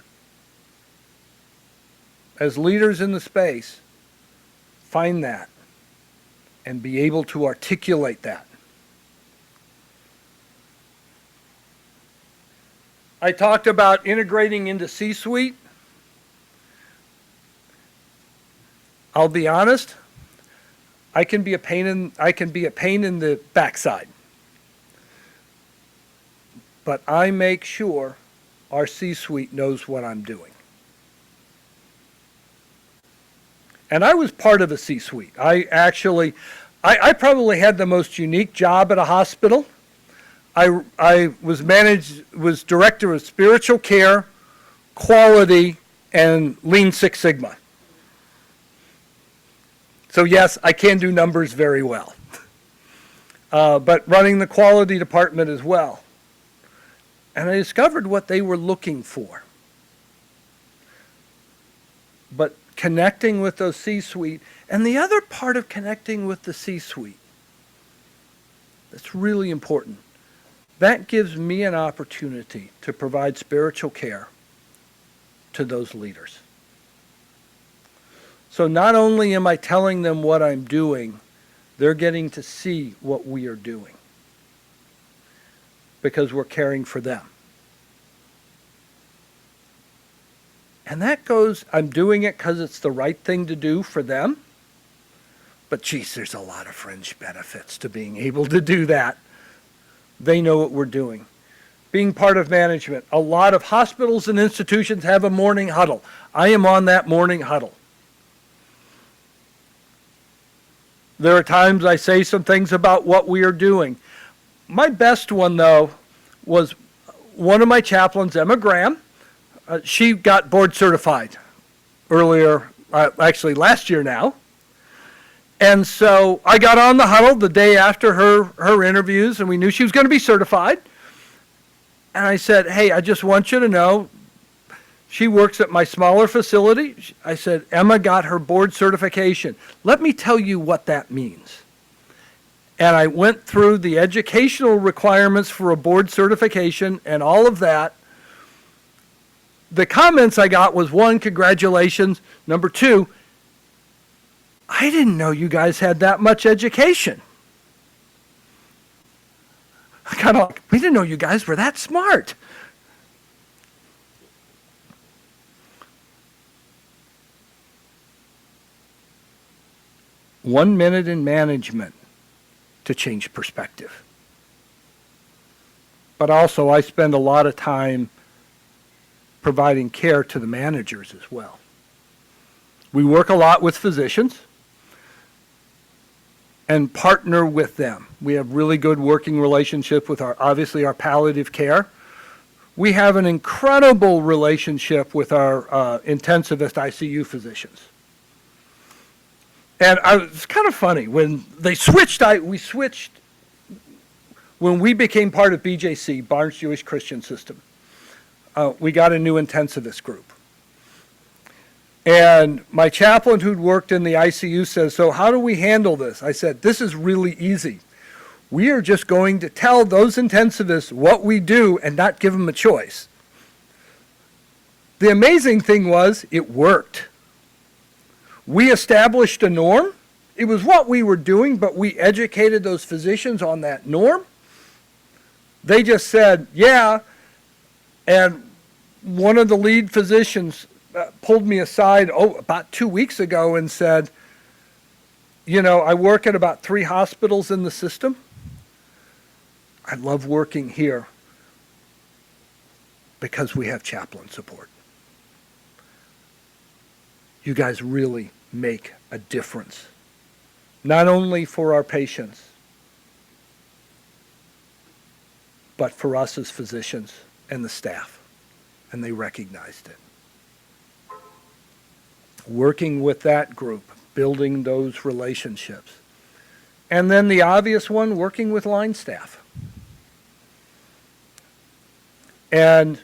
As leaders in the space, find that and be able to articulate that. I talked about integrating into C-suite. I'll be honest, I can be a pain in the backside. But I make sure our C-suite knows what I'm doing. And I was part of a C-suite. I probably had the most unique job at a hospital. I was director of spiritual care, quality, and Lean Six Sigma. So yes, I can do numbers very well. But running the quality department as well. And I discovered what they were looking for. But connecting with those C-suite, and the other part of connecting with the C-suite, that's really important. That gives me an opportunity to provide spiritual care to those leaders. So not only am I telling them what I'm doing, they're getting to see what we are doing because we're caring for them. And that goes, I'm doing it because it's the right thing to do for them. But geez, there's a lot of fringe benefits to being able to do that. They know what we're doing. Being part of management. A lot of hospitals and institutions have a morning huddle. I am on that morning huddle. There are times I say some things about what we are doing. My best one, though, was one of my chaplains, Emma Graham. She got board certified earlier, actually last year now. And so I got on the huddle the day after her interviews, and we knew she was going to be certified. And I said, hey, I just want you to know, she works at my smaller facility. I said, Emma got her board certification. Let me tell you what that means. And I went through the educational requirements for a board certification and all of that. The comments I got was, one, congratulations. Number two, I didn't know you guys had that much education. I kind of like, we didn't know you guys were that smart. One minute in management to change perspective. But also I spend a lot of time providing care to the managers as well. We work a lot with physicians and partner with them. We have really good working relationship with obviously our palliative care. We have an incredible relationship with our intensivist ICU physicians. And it's kind of funny, when they switched, when we became part of BJC, Barnes Jewish Christian System, we got a new intensivist group. And my chaplain who'd worked in the ICU says, so how do we handle this? I said, this is really easy. We are just going to tell those intensivists what we do and not give them a choice. The amazing thing was it worked. We established a norm. It was what we were doing, but we educated those physicians on that norm. They just said, yeah, and one of the lead physicians pulled me aside, about 2 weeks ago and said, you know, I work at about 3 hospitals in the system. I love working here because we have chaplain support. You guys really make a difference, not only for our patients, but for us as physicians and the staff, and they recognized it. Working with that group, building those relationships. And then the obvious one, working with line staff. And,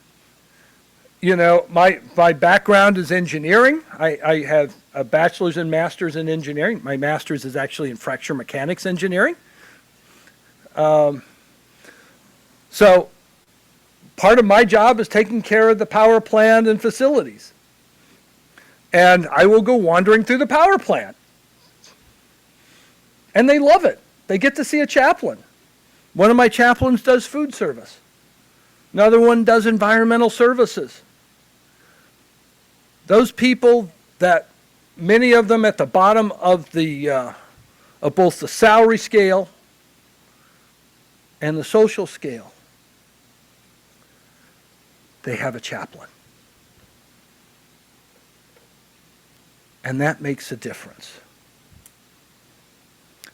you know, my background is engineering. I have a bachelor's and master's in engineering. My master's is actually in fracture mechanics engineering. So part of my job is taking care of the power plant and facilities. And I will go wandering through the power plant. And they love it. They get to see a chaplain. One of my chaplains does food service. Another one does environmental services. Those people that, many of them at the bottom of both the salary scale and the social scale, they have a chaplain. And that makes a difference.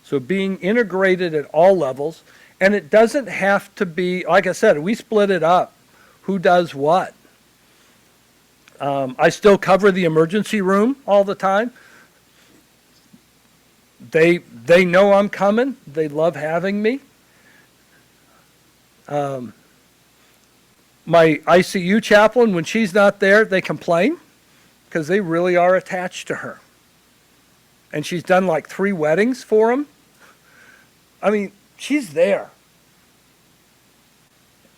So being integrated at all levels, and it doesn't have to be, like I said, we split it up. Who does what? I still cover the emergency room all the time. They know I'm coming. They love having me. My ICU chaplain, when she's not there, they complain because they really are attached to her. And she's done like 3 weddings for them. I mean, she's there.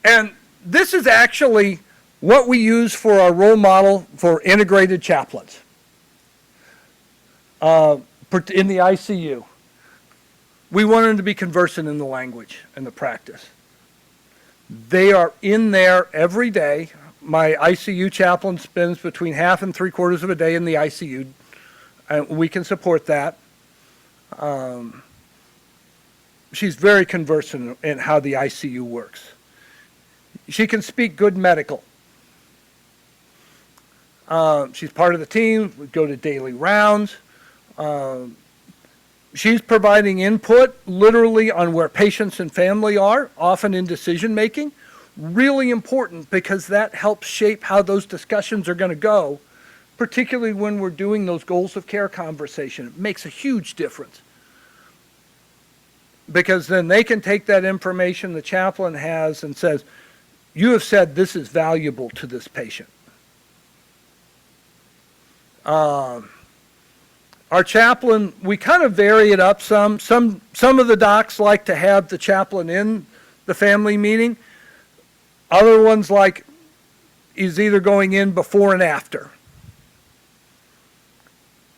And this is actually what we use for our role model for integrated chaplains in the ICU. We want them to be conversant in the language and the practice. They are in there every day. My ICU chaplain spends between half and 3/4 of a day in the ICU. We can support that. She's very conversant in how the ICU works. She can speak good medical. She's part of the team. We go to daily rounds. She's providing input literally on where patients and family are, often in decision making. Really important because that helps shape how those discussions are going to go, particularly when we're doing those goals of care conversation. It makes a huge difference. Because then they can take that information the chaplain has and says, you have said this is valuable to this patient. Our chaplain, we kind of vary it up some. Some of the docs like to have the chaplain in the family meeting. Other ones like is either going in before and after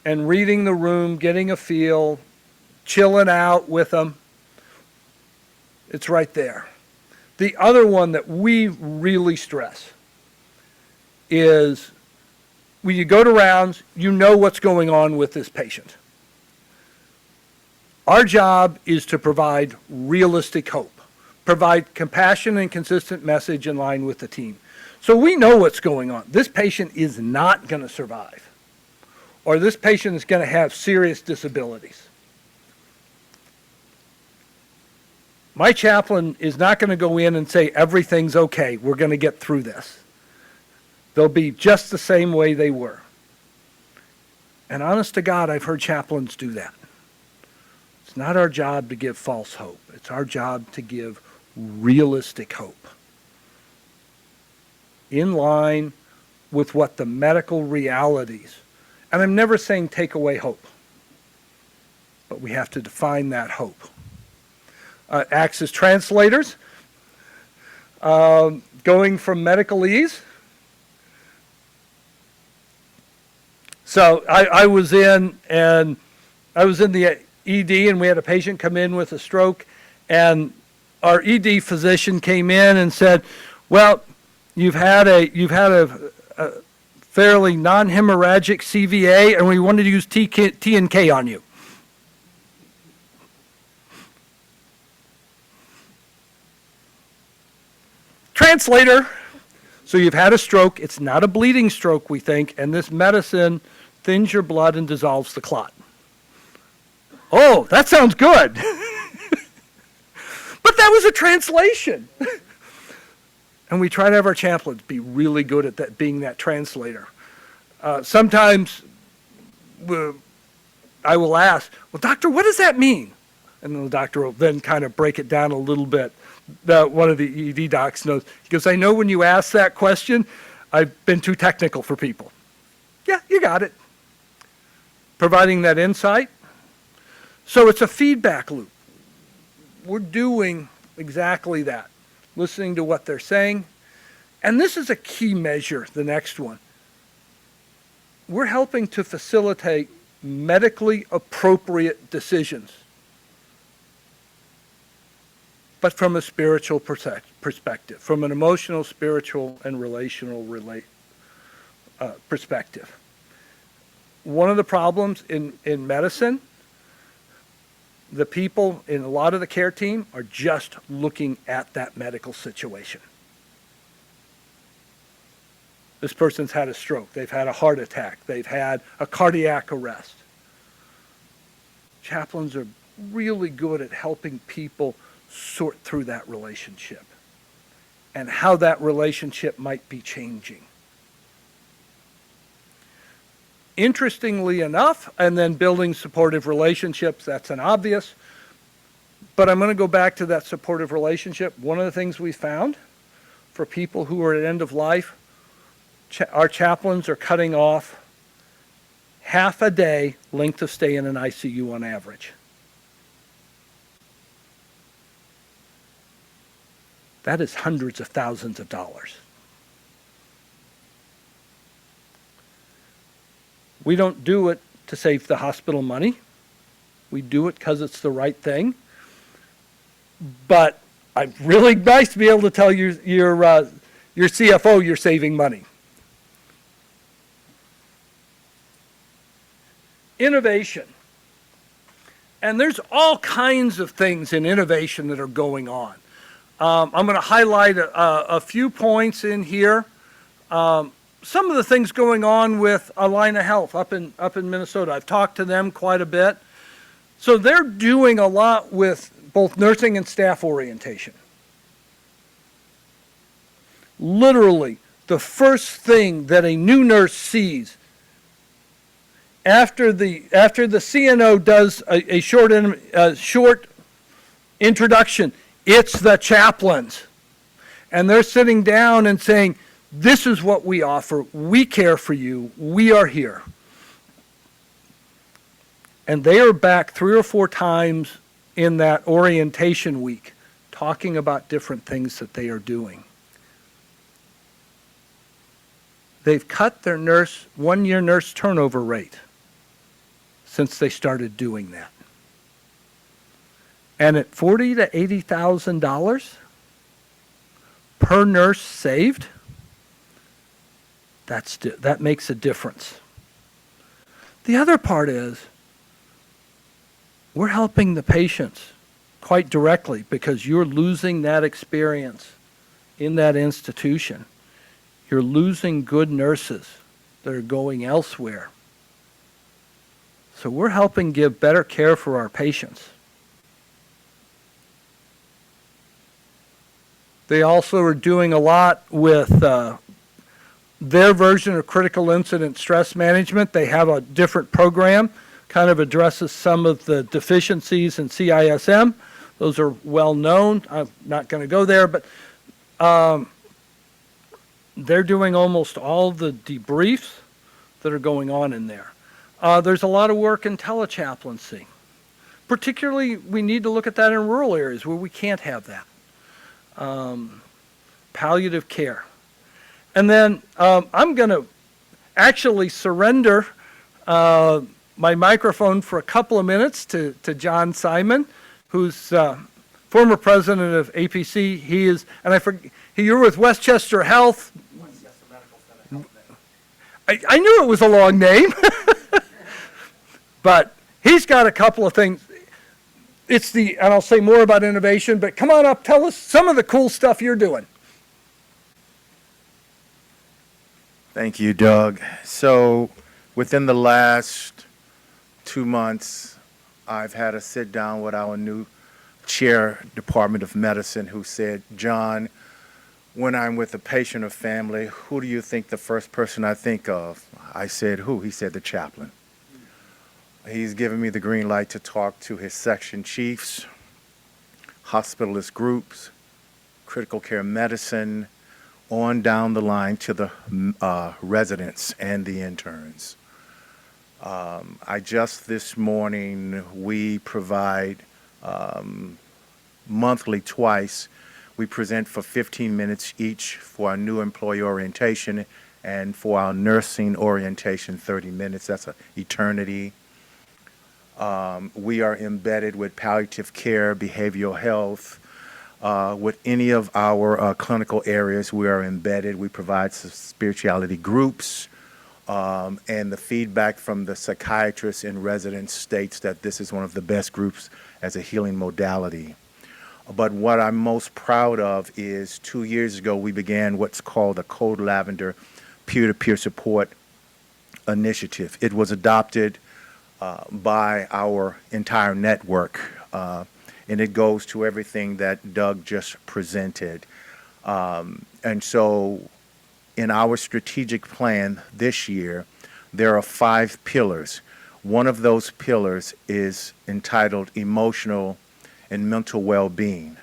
and reading the room, getting a feel, chilling out with them. It's right there. The other one that we really stress is when you go to rounds, you know what's going on with this patient. Our job is to provide realistic hope, provide compassion and consistent message in line with the team. So we know what's going on. This patient is not going to survive, or this patient is going to have serious disabilities. My chaplain is not going to go in and say, everything's okay, we're going to get through this. They'll be just the same way they were. And honest to God, I've heard chaplains do that. It's not our job to give false hope. It's our job to give realistic hope in line with what the medical realities. And I'm never saying take away hope, but we have to define that hope. Acts as translators, going from medicalese So I was in the ED, and we had a patient come in with a stroke, and our ED physician came in and said, well, you've had a fairly non-hemorrhagic CVA, and we wanted to use T and K on you. Translator. So you've had a stroke. It's not a bleeding stroke, we think, and this medicine thins your blood and dissolves the clot. Oh, that sounds good. But that was a translation. And we try to have our chaplains be really good at that, being that translator. Sometimes I will ask, well, doctor, what does that mean? And the doctor will then kind of break it down a little bit. One of the ED docs knows. He goes, I know when you ask that question, I've been too technical for people. Yeah, you got it. Providing that insight. So it's a feedback loop. We're doing exactly that. Listening to what they're saying. And this is a key measure, the next one. We're helping to facilitate medically appropriate decisions, but from a spiritual perspective, from an emotional, spiritual, and relational perspective. One of the problems in medicine, the people in a lot of the care team are just looking at that medical situation. This person's had a stroke, they've had a heart attack, they've had a cardiac arrest. Chaplains are really good at helping people sort through that relationship and how that relationship might be changing. Interestingly enough, and then building supportive relationships, that's an obvious, but I'm going to go back to that supportive relationship. One of the things we found for people who are at end of life, our chaplains are cutting off half a day length of stay in an ICU on average. That is hundreds of thousands of dollars. We don't do it to save the hospital money. We do it because it's the right thing. But I'm really nice to be able to tell your CFO you're saving money. Innovation. And there's all kinds of things in innovation that are going on. I'm going to highlight a few points in here. Some of the things going on with Allina Health up in Minnesota. I've talked to them quite a bit. So they're doing a lot with both nursing and staff orientation. Literally, the first thing that a new nurse sees after the CNO does a short introduction, it's the chaplains. And they're sitting down and saying, this is what we offer. We care for you. We are here. And they are back 3 or 4 times in that orientation week talking about different things that they are doing. They've cut their one-year nurse turnover rate since they started doing that. And at $40,000 to $80,000 per nurse saved, that makes a difference. The other part is we're helping the patients quite directly because you're losing that experience in that institution. You're losing good nurses that are going elsewhere. So we're helping give better care for our patients. They also are doing a lot with their version of critical incident stress management. They have a different program, kind of addresses some of the deficiencies in CISM. Those are well known. I'm not going to go there, but they're doing almost all the debriefs that are going on in there. There's a lot of work in telechaplaincy. Particularly, we need to look at that in rural areas where we can't have that. Palliative care. And then I'm going to actually surrender my microphone for a couple of minutes to John Simon, who's former president of APC. He is, and I forget, you're with Westchester Health. I knew it was a long name, but he's got a couple of things. And I'll say more about innovation, but come on up, tell us some of the cool stuff you're doing. Thank you, Doug. So within the last 2 months, I've had a sit down with our new chair, Department of Medicine, who said, John, when I'm with a patient or family, who do you think the first person I think of? I said, who? He said, the chaplain. He's given me the green light to talk to his section chiefs, hospitalist groups, critical care medicine, on down the line to the residents and the interns. This morning, we provide monthly twice. We present for 15 minutes each for our new employee orientation, and for our nursing orientation, 30 minutes. That's an eternity. We are embedded with palliative care, behavioral health. With any of our clinical areas, we are embedded. We provide spirituality groups, and the feedback from the psychiatrists in residence states that this is one of the best groups as a healing modality. But what I'm most proud of is 2 years ago, we began what's called the Code Lavender peer-to-peer support initiative. It was adopted by our entire network, and it goes to everything that Doug just presented. And so in our strategic plan this year, there are 5 pillars. One of those pillars is entitled Emotional and Mental Well-Being.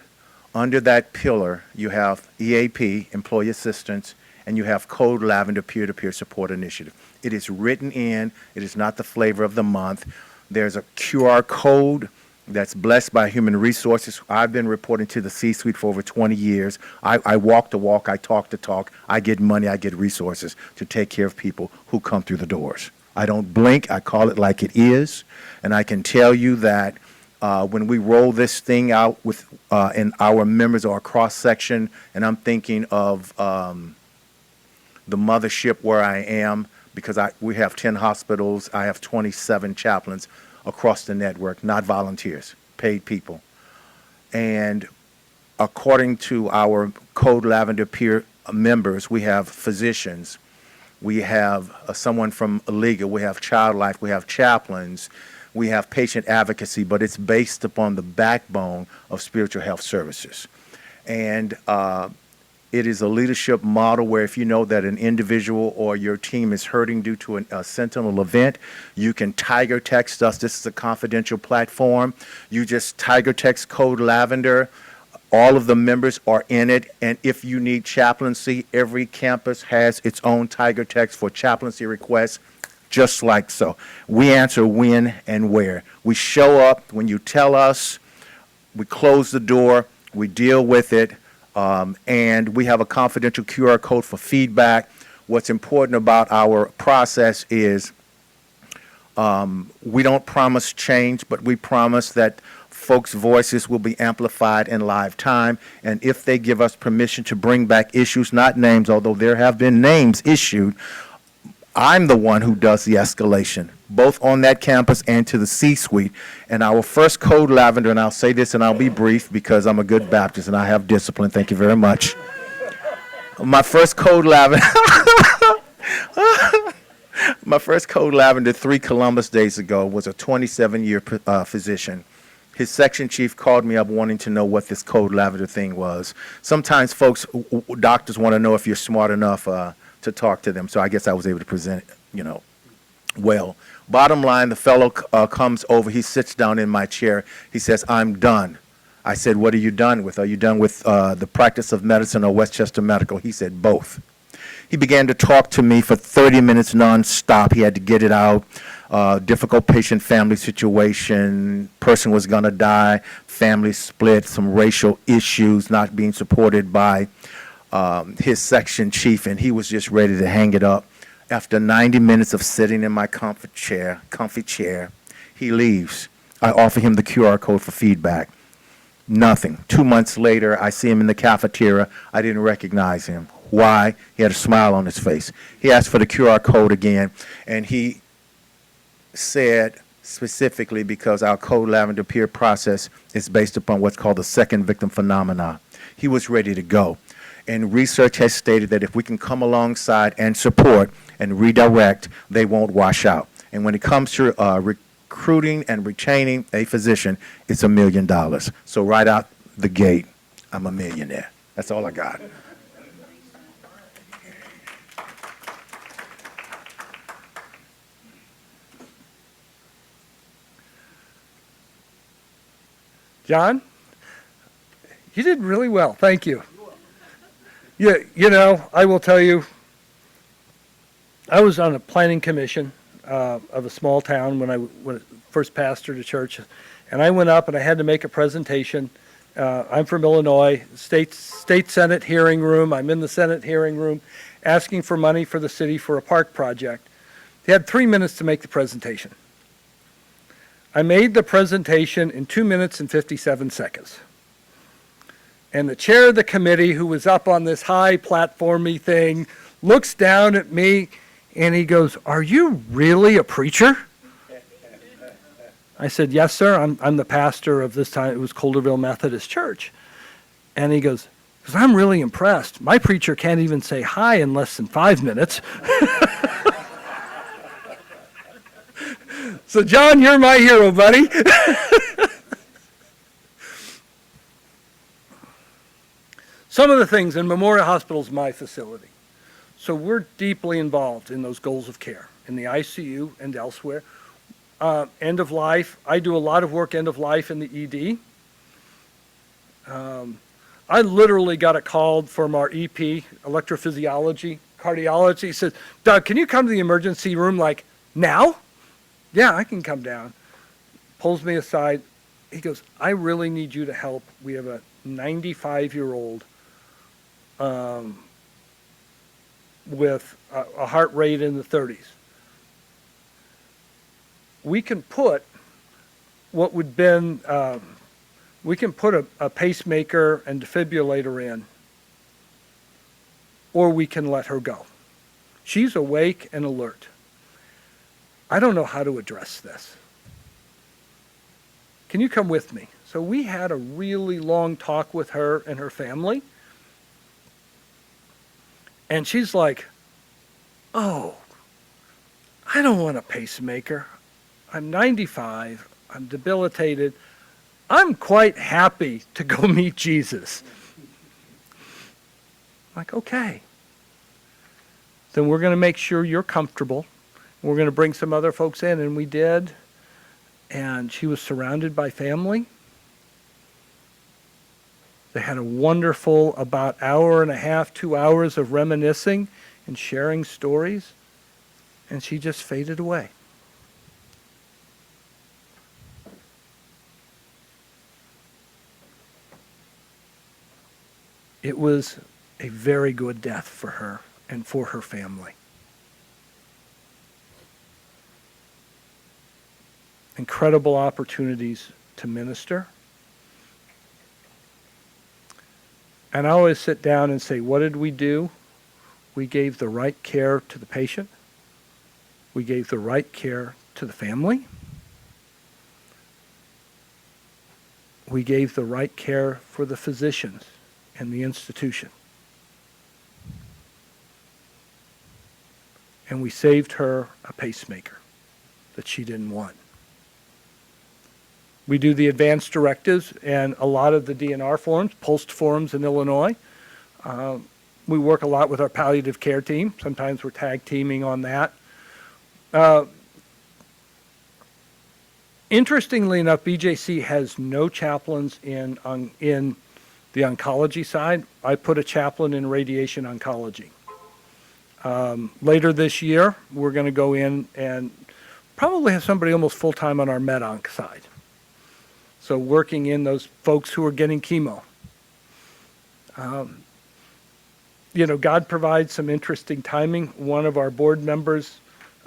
Under that pillar, you have EAP, Employee Assistance, and you have Code Lavender Peer-to-Peer Support Initiative. It is written in. It is not the flavor of the month. There's a QR code that's blessed by Human Resources. I've been reporting to the C-suite for over 20 years. I walk the walk. I talk the talk. I get money. I get resources to take care of people who come through the doors. I don't blink. I call it like it is. And I can tell you that when we roll this thing out with and our members are a cross-section, and I'm thinking of the mothership where I am, because we have 10 hospitals. I have 27 chaplains across the network, not volunteers, paid people. And according to our Code Lavender peer members, we have physicians, we have someone from legal, we have child life, we have chaplains, we have patient advocacy, but it's based upon the backbone of spiritual health services. And it is a leadership model where if you know that an individual or your team is hurting due to a sentinel event, you can Tiger text us. This is a confidential platform. You just Tiger text Code Lavender. All of the members are in it. And if you need chaplaincy, every campus has its own Tiger text for chaplaincy requests, just like so. We answer when and where. We show up when you tell us. We close the door. We deal with it. And we have a confidential QR code for feedback. What's important about our process is we don't promise change, but we promise that folks' voices will be amplified in live time. And if they give us permission to bring back issues, not names, although there have been names issued, I'm the one who does the escalation, both on that campus and to the C-suite. And our first Code Lavender, and I'll say this and I'll be brief because I'm a good Baptist and I have discipline. Thank you very much. My first Code Lavender, my first Code Lavender 3 Columbus days ago was a 27-year physician. His section chief called me up wanting to know what this Code Lavender thing was. Sometimes folks, doctors want to know if you're smart enough to talk to them. So I guess I was able to present it, well. Bottom line, the fellow comes over. He sits down in my chair. He says, I'm done. I said, what are you done with? Are you done with the practice of medicine or Westchester Medical? He said, both. He began to talk to me for 30 minutes nonstop. He had to get it out. Difficult patient family situation. Person was going to die. Family split. Some racial issues, not being supported by his section chief, and he was just ready to hang it up. After 90 minutes of sitting in my comfy chair, he leaves. I offer him the QR code for feedback. Nothing. 2 months later, I see him in the cafeteria. I didn't recognize him. Why? He had a smile on his face. He asked for the QR code again, and he said specifically because our Code Lavender peer process is based upon what's called the second victim phenomena. He was ready to go. And research has stated that if we can come alongside and support and redirect, they won't wash out. And when it comes to recruiting and retaining a physician, it's $1 million. So right out the gate, I'm a millionaire. That's all I got. John, you did really well. Thank you. Yeah, you know, I will tell you, I was on a planning commission of a small town when I first pastored a church, and I went up and I had to make a presentation. I'm from Illinois, state Senate hearing room. I'm in the Senate hearing room asking for money for the city for a park project. They had 3 minutes to make the presentation. I made the presentation in 2 minutes and 57 seconds. And the chair of the committee, who was up on this high platformy thing, looks down at me and he goes, "Are you really a preacher?" I said, "Yes, sir. I'm the pastor of this time. It was Colderville Methodist Church." And he goes, "Because I'm really impressed. My preacher can't even say hi in less than 5 minutes." So, John, you're my hero, buddy. Some of the things, and Memorial Hospital is my facility. So we're deeply involved in those goals of care, in the ICU and elsewhere. End of life, I do a lot of work end of life in the ED. I literally got a call from our EP, electrophysiology, cardiology. He says, "Doug, can you come to the emergency room like now?" "Yeah, I can come down." Pulls me aside. He goes, "I really need you to help. We have a 95-year-old with a heart rate in the 30s. We can put what would been, we can put a pacemaker and defibrillator in, or we can let her go. She's awake and alert. I don't know how to address this. Can you come with me?" So we had a really long talk with her and her family. And she's like, "Oh, I don't want a pacemaker. I'm 95. I'm debilitated. I'm quite happy to go meet Jesus." I'm like, "Okay. Then we're going to make sure you're comfortable. We're going to bring some other folks in." And we did. And she was surrounded by family. They had a wonderful about hour and a half, 2 hours of reminiscing and sharing stories. And she just faded away. It was a very good death for her and for her family. Incredible opportunities to minister. And I always sit down and say, what did we do? We gave the right care to the patient. We gave the right care to the family. We gave the right care for the physicians and the institution. And we saved her a pacemaker that she didn't want. We do the advanced directives and a lot of the DNR forms, PULST forms in Illinois. We work a lot with our palliative care team. Sometimes we're tag teaming on that. Interestingly enough, BJC has no chaplains in the oncology side. I put a chaplain in radiation oncology. Later this year, we're going to go in and probably have somebody almost full-time on our med-onc side. So working in those folks who are getting chemo. God provides some interesting timing. One of our board members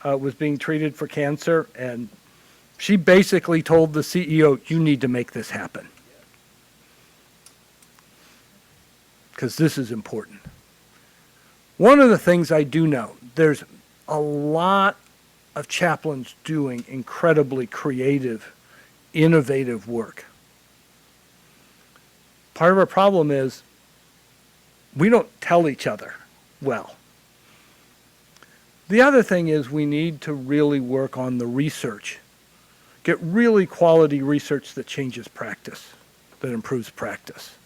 was being treated for cancer, and she basically told the CEO, you need to make this happen. Because this is important. One of the things I do know, there's a lot of chaplains doing incredibly creative, innovative work. Part of our problem is we don't tell each other well. The other thing is we need to really work on the research. Get really quality research that changes practice, that improves practice.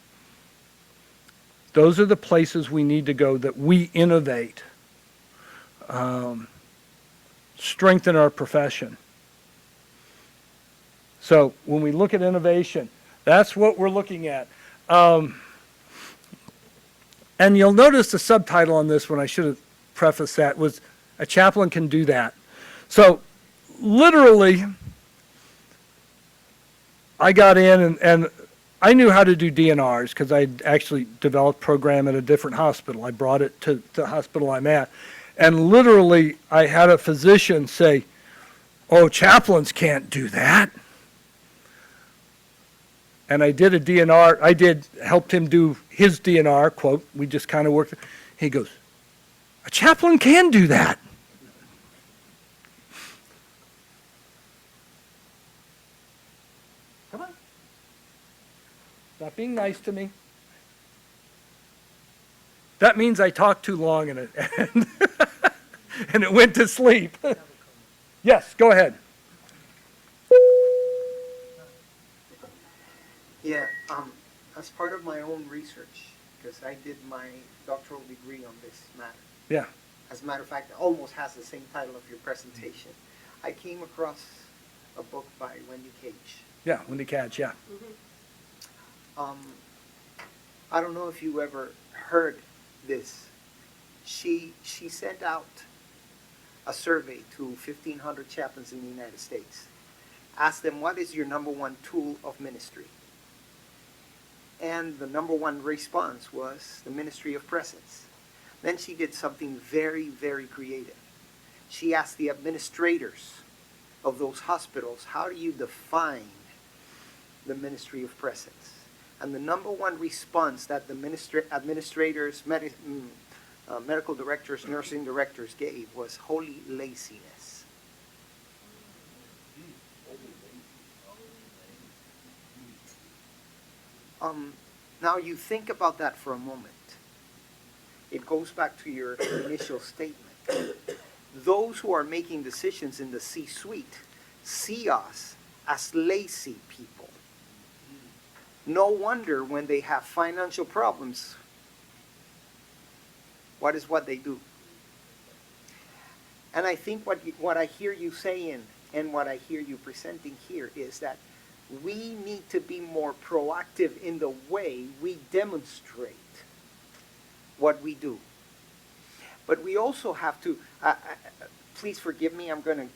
Those are the places we need to go that we innovate, strengthen our profession. So when we look at innovation, that's what we're looking at. And you'll notice the subtitle on this one, I should have prefaced that, was a chaplain can do that. So literally, I got in and I knew how to do DNRs because I actually developed a program at a different hospital. I brought it to the hospital I'm at. And literally, I had a physician say, oh, chaplains can't do that. And I did a DNR. Helped him do his DNR, quote, we just kind of worked. He goes, a chaplain can do that. Come on. Not being nice to me. That means I talked too long and it went to sleep. Yes, go ahead. Yeah, as part of my own research, because I did my doctoral degree on this matter. Yeah. As a matter of fact, it almost has the same title of your presentation. I came across a book by Wendy Cage. Yeah, Wendy Cage, yeah. I don't know if you ever heard this. She sent out a survey to 1,500 chaplains in the United States. Asked them, what is your number one tool of ministry? And the number one response was the ministry of presence. Then she did something very, very creative. She asked the administrators of those hospitals, how do you define the ministry of presence? And the number one response that the administrators, medical directors, nursing directors gave was holy laziness. Now you think about that for a moment. It goes back to your initial statement. Those who are making decisions in the C-suite see us as lazy people. No wonder when they have financial problems, what they do? And I think what I hear you saying and what I hear you presenting here is that we need to be more proactive in the way we demonstrate what we do. But we also have to, please forgive me, I'm gonna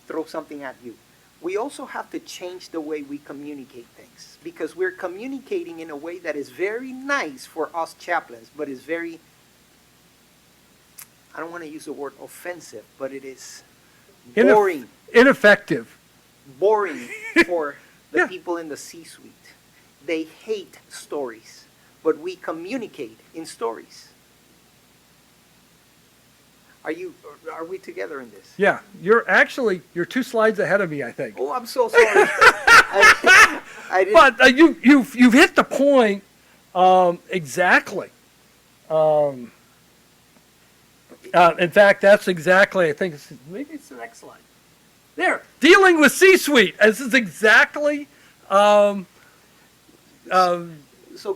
throw something at you. We also have to change the way we communicate things, because we're communicating in a way that is very nice for us chaplains, but is very, I don't want to use the word offensive, but it is boring. Ineffective. Boring for the people in the C-suite. They hate stories, but we communicate in stories. Are we together in this? Yeah, you're 2 slides ahead of me, I think. Oh, I'm so sorry. I didn't. But you've hit the point exactly. In fact, that's exactly, I think, maybe it's the next slide. There, dealing with C-suite. This is exactly. So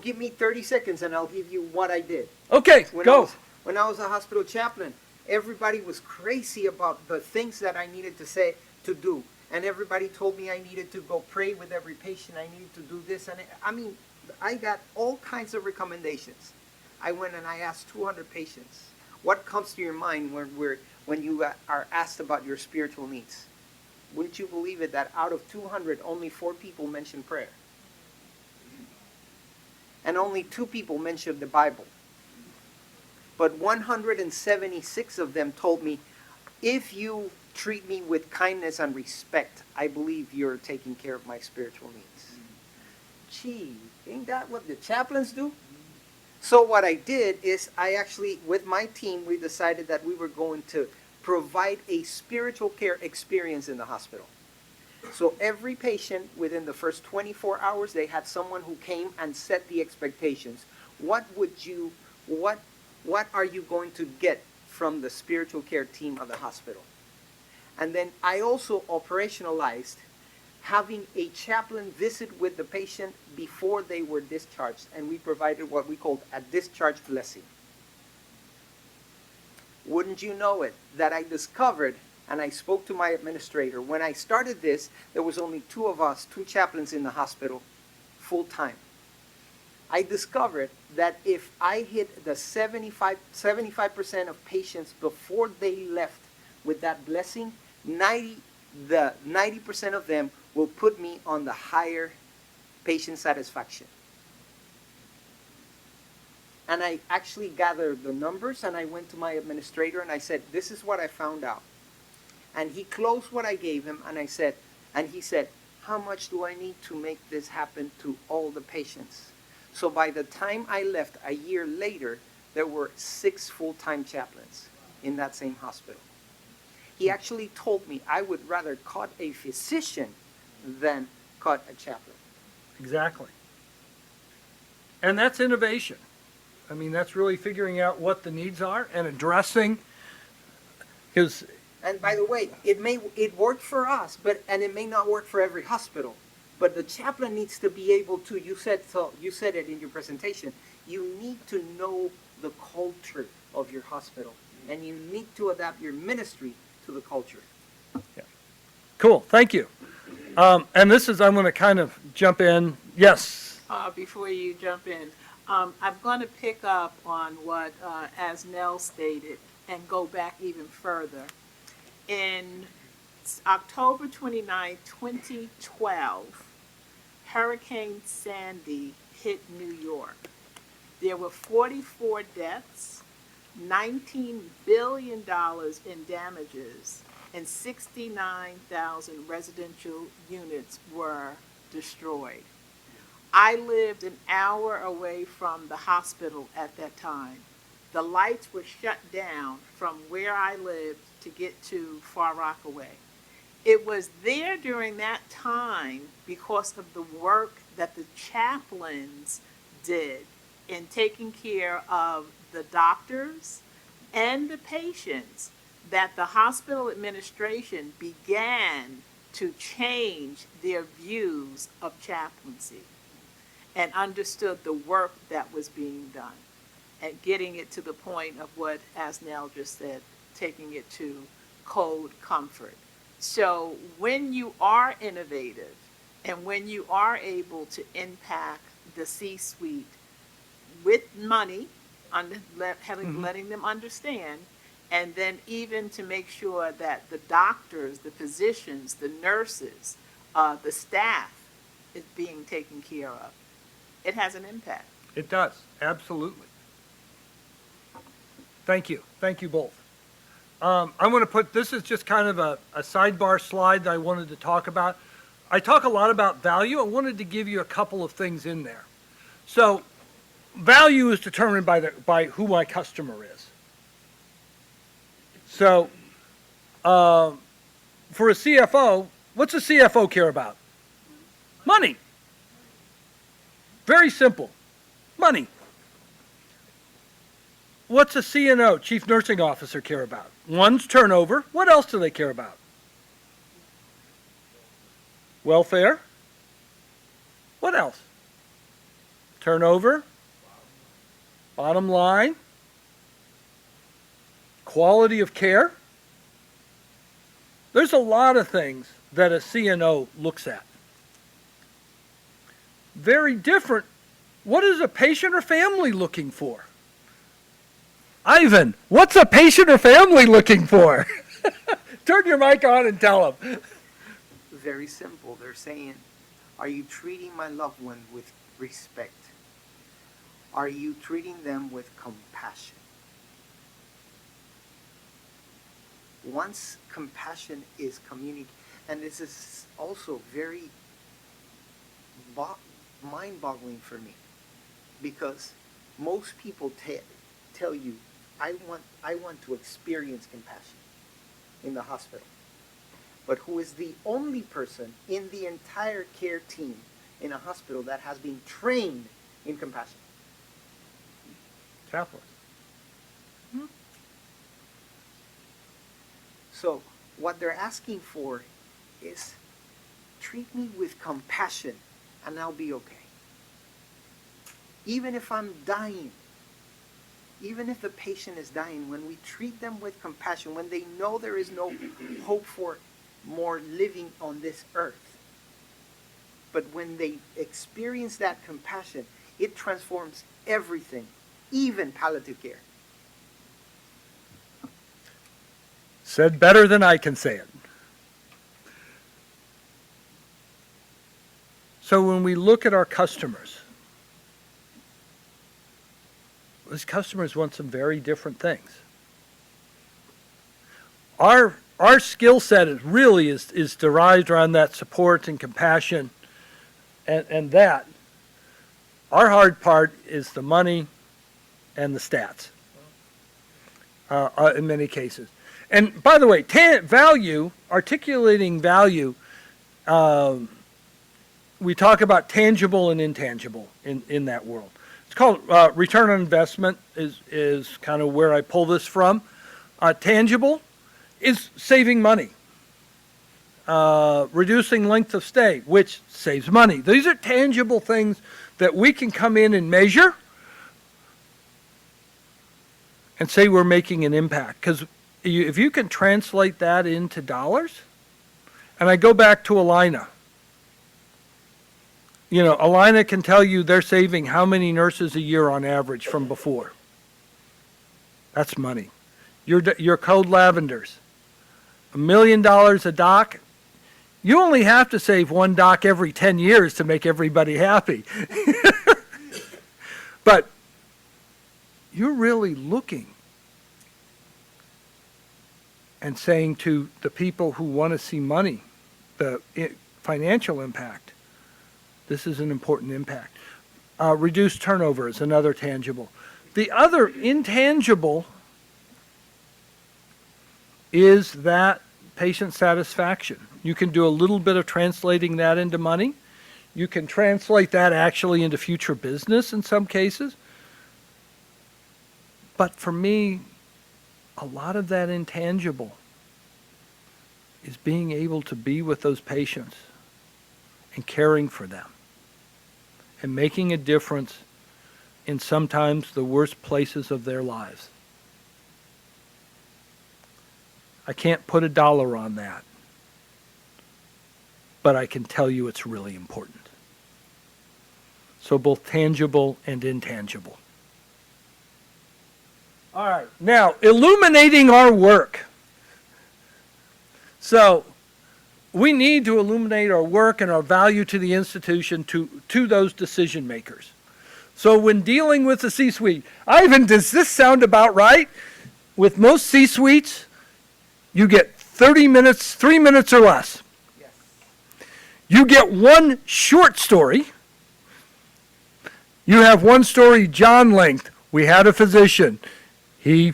give me 30 seconds and I'll give you what I did. Okay, go. When I was a hospital chaplain, everybody was crazy about the things that I needed to do. And everybody told me I needed to go pray with every patient. I needed to do this. And I got all kinds of recommendations. I went and I asked 200 patients, what comes to your mind when you are asked about your spiritual needs? Wouldn't you believe it that out of 200, only 4 people mentioned prayer? And only 2 people mentioned the Bible. but 176 of them told me, if you treat me with kindness and respect, I believe you're taking care of my spiritual needs. Gee, ain't that what the chaplains do? So what I did is I actually, with my team, we decided that we were going to provide a spiritual care experience in the hospital. So every patient, within the first 24 hours, they had someone who came and set the expectations. What are you going to get from the spiritual care team of the hospital? And then I also operationalized having a chaplain visit with the patient before they were discharged, and we provided what we called a discharge blessing. Wouldn't you know it, that I discovered, and I spoke to my administrator, when I started this, there was only two of us, two chaplains in the hospital, full time. I discovered that if I hit the 75% of patients before they left with that blessing, 90% of them will put me on the higher patient satisfaction. And I actually gathered the numbers, and I went to my administrator and I said, this is what I found out. And he closed what I gave him, and he said, how much do I need to make this happen to all the patients? So by the time I left a year later, there were 6 full-time chaplains in that same hospital. He actually told me I would rather cut a physician than cut a chaplain. Exactly. And that's innovation. I mean, that's really figuring out what the needs are and addressing, because. And by the way, it worked for us, and it may not work for every hospital. But the chaplain needs to be able to. You said it in your presentation. You need to know the culture of your hospital, and you need to adapt your ministry to the culture. Yeah. Cool. Thank you. And this is, I'm going to kind of jump in. Yes. Before you jump in, I'm going to pick up on what Asnell stated and go back even further. In October 29, 2012, Hurricane Sandy hit New York. There were 44 deaths, $19 billion in damages, and 69,000 residential units were destroyed. I lived an hour away from the hospital at that time. The lights were shut down from where I lived to get to Far Rockaway. It was there during that time because of the work that the chaplains did in taking care of the doctors and the patients that the hospital administration began to change their views of chaplaincy and understood the work that was being done and getting it to the point of what Asnell just said, taking it to code comfort. So when you are innovative and when you are able to impact the C-suite with money, letting them understand, and then even to make sure that the doctors, the physicians, the nurses, the staff is being taken care of, it has an impact. It does, absolutely. Thank you. Thank you both. I'm going to put, this is just kind of a sidebar slide that I wanted to talk about. I talk a lot about value. I wanted to give you a couple of things in there. So value is determined by who my customer is. So for a CFO, what's a CFO care about? Money. Very simple. Money. What's a CNO, Chief Nursing Officer, care about? One's turnover. What else do they care about? Welfare. What else? Turnover. Bottom line. Quality of care. There's a lot of things that a CNO looks at. Very different. What is a patient or family looking for? Ivan, what's a patient or family looking for? Turn your mic on and tell them. Very simple. They're saying, are you treating my loved one with respect? Are you treating them with compassion? once compassion is communicated, and this is also very mind-boggling for me, because most people tell you, I want to experience compassion in the hospital. But who is the only person in the entire care team in a hospital that has been trained in compassion? Chaplains. So what they're asking for is, treat me with compassion and I'll be okay. Even if I'm dying, even if the patient is dying, when we treat them with compassion, when they know there is no hope for more living on this earth, but when they experience that compassion, it transforms everything, even palliative care. Said better than I can say it. So when we look at our customers, these customers want some very different things. Our skill set is derived around that support and compassion and that. Our hard part is the money and the stats in many cases. And by the way, value, articulating value, we talk about tangible and intangible in that world. It's called return on investment is kind of where I pull this from. Tangible is saving money. Reducing length of stay, which saves money. These are tangible things that we can come in and measure and say we're making an impact. Because if you can translate that into dollars, and I go back to Alina. You know, Alina can tell you they're saving how many nurses a year on average from before. That's money. Your code lavenders, $1 million a doc. You only have to save one doc every 10 years to make everybody happy. But you're really looking and saying to the people who want to see money, the financial impact, this is an important impact. Reduced turnover is another tangible. The other intangible is that patient satisfaction. You can do a little bit of translating that into money. You can translate that actually into future business in some cases. But for me, a lot of that intangible is being able to be with those patients and caring for them and making a difference in sometimes the worst places of their lives. I can't put a dollar on that, but I can tell you it's really important. So both tangible and intangible. All right, now illuminating our work. So we need to illuminate our work and our value to the institution to those decision makers. So when dealing with the C-suite, Ivan, does this sound about right? With most C-suites, you get 30 minutes, 3 minutes or less. Yes. You get one short story. You have one story, John length. We had a physician. He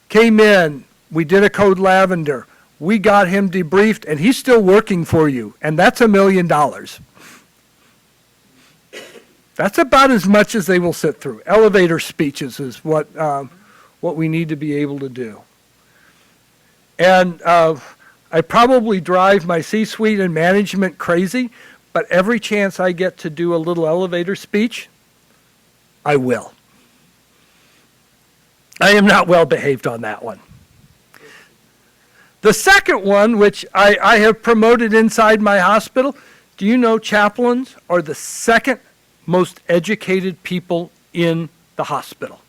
came in. We did a code lavender. We got him debriefed, and he's still working for you, and that's $1 million. That's about as much as they will sit through. Elevator speeches is what we need to be able to do. And I probably drive my C-suite and management crazy, but every chance I get to do a little elevator speech, I will. I am not well behaved on that one. The second one, which I have promoted inside my hospital, do you know chaplains are the second most educated people in the hospital?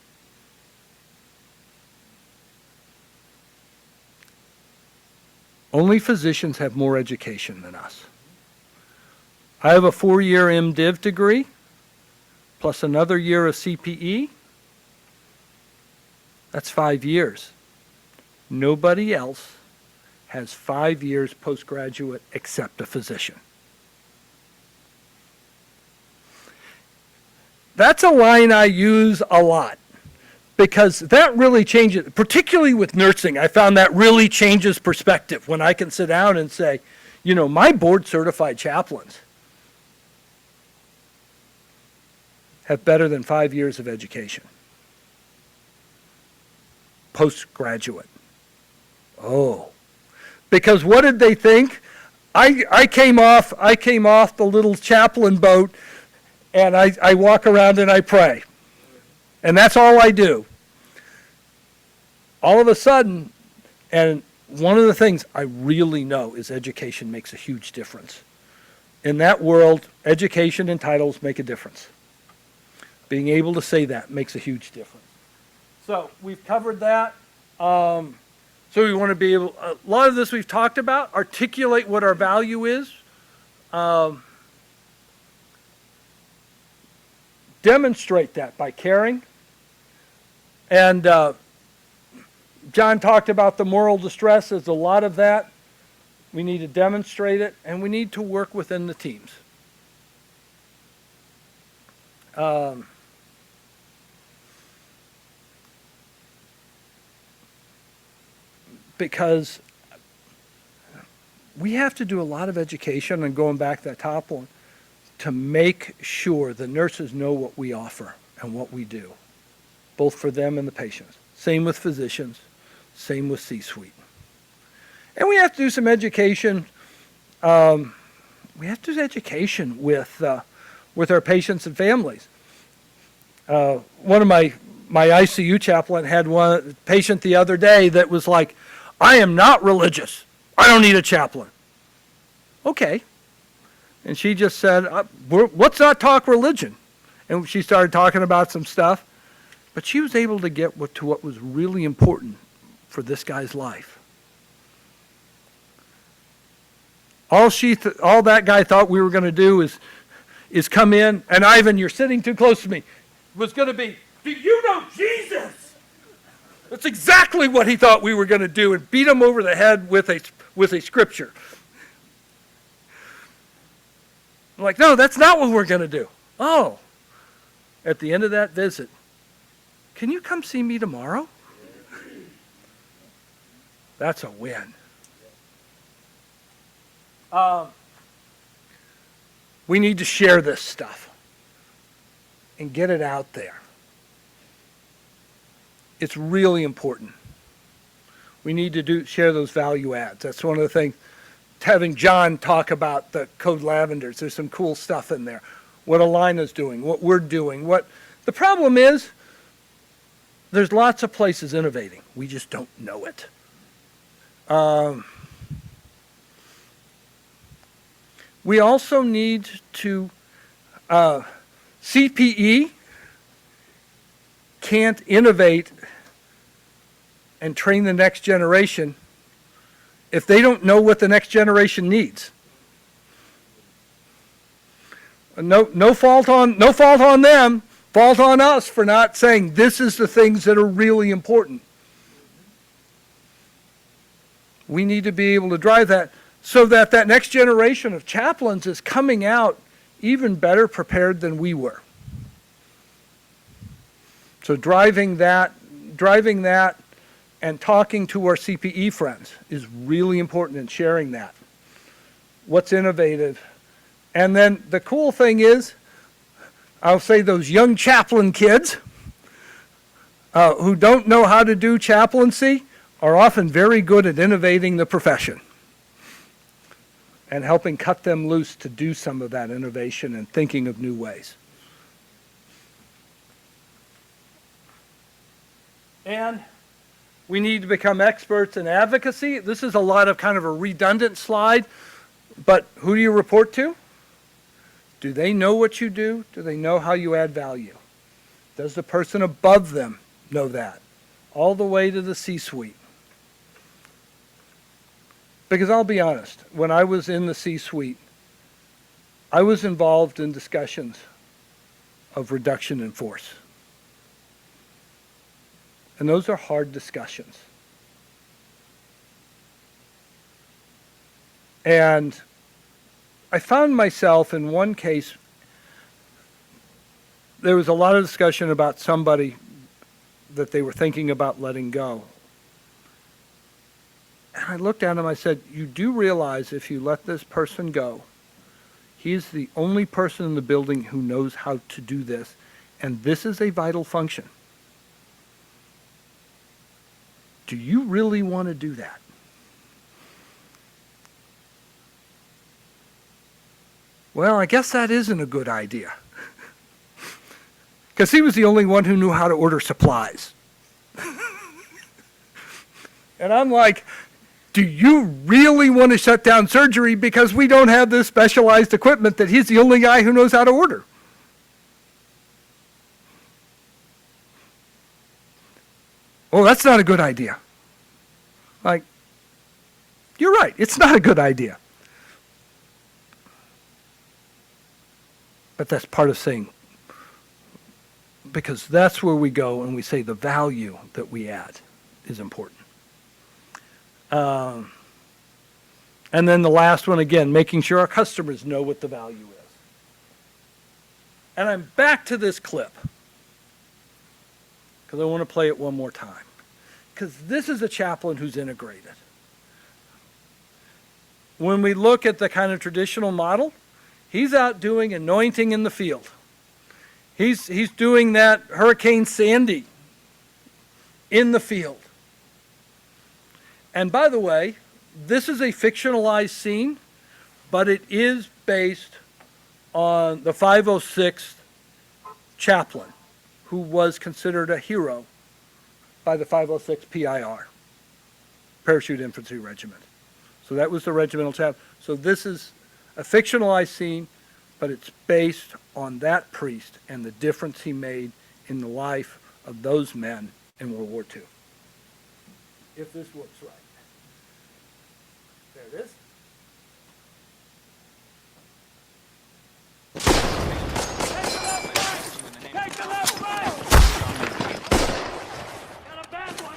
Only physicians have more education than us. I have a 4-year MDiv degree, plus another year of CPE. That's 5 years. Nobody else has 5 years postgraduate except a physician. That's a line I use a lot because that really changes, particularly with nursing. I found that really changes perspective when I can sit down and say, you know, my board certified chaplains have better than 5 years of education. Postgraduate. Oh. Because what did they think? I came off the little chaplain boat and I walk around and I pray. And that's all I do. All of a sudden, and one of the things I really know is education makes a huge difference. In that world, education and titles make a difference. Being able to say that makes a huge difference. So we've covered that. So we want to be able, a lot of this we've talked about, articulate what our value is. Demonstrate that by caring. And John talked about the moral distress. There's a lot of that. We need to demonstrate it, and we need to work within the teams. Because we have to do a lot of education, and going back to that top one, to make sure the nurses know what we offer and what we do, both for them and the patients. Same with physicians, same with C-suite. And we have to do some education. We have to do education with our patients and families. One of my ICU chaplain had one patient the other day that was like, I am not religious. I don't need a chaplain. Okay. And she just said, let's not talk religion. And she started talking about some stuff. But she was able to get to what was really important for this guy's life. All that guy thought we were going to do is come in, and Ivan, you're sitting too close to me, was going to be, do you know Jesus? That's exactly what he thought we were going to do, and beat him over the head with a scripture. I'm like, no, that's not what we're going to do. Oh, at the end of that visit, can you come see me tomorrow? That's a win. We need to share this stuff and get it out there. It's really important. We need to share those value adds. That's one of the things. Having John talk about the Code Lavenders, there's some cool stuff in there. What Alina's doing, what we're doing. The problem is, there's lots of places innovating. We just don't know it. We also need to, CPE can't innovate and train the next generation if they don't know what the next generation needs. No fault on them. Fault on us for not saying this is the things that are really important. We need to be able to drive that so that that next generation of chaplains is coming out even better prepared than we were. So driving that and talking to our CPE friends is really important in sharing that. What's innovative. And then the cool thing is, I'll say those young chaplain kids who don't know how to do chaplaincy are often very good at innovating the profession and helping cut them loose to do some of that innovation and thinking of new ways. And we need to become experts in advocacy. This is a lot of kind of a redundant slide, but who do you report to? Do they know what you do? Do they know how you add value? Does the person above them know that? All the way to the C-suite. Because I'll be honest, when I was in the C-suite, I was involved in discussions of reduction in force. And those are hard discussions. And I found myself in one case, there was a lot of discussion about somebody that they were thinking about letting go. And I looked at him, I said, you do realize if you let this person go, he's the only person in the building who knows how to do this, and this is a vital function. Do you really want to do that? Well, I guess that isn't a good idea. Because he was the only one who knew how to order supplies. And I'm like, do you really want to shut down surgery because we don't have this specialized equipment that he's the only guy who knows how to order? Oh, that's not a good idea. Like, you're right, it's not a good idea. But that's part of saying, because that's where we go and we say the value that we add is important. And then the last one, again, making sure our customers know what the value is. And I'm back to this clip, because I want to play it one more time. Because this is a chaplain who's integrated. When we look at the kind of traditional model, he's out doing anointing in the field. He's doing that Hurricane Sandy in the field. And by the way, this is a fictionalized scene, but it is based on the 506th chaplain, who was considered a hero by the 506 PIR, Parachute Infantry Regiment. So that was the regimental chaplain. So this is a fictionalized scene, but it's based on that priest and the difference he made in the life of those men in World War II. If this works right. There it is. Take the left right! Got a bad one!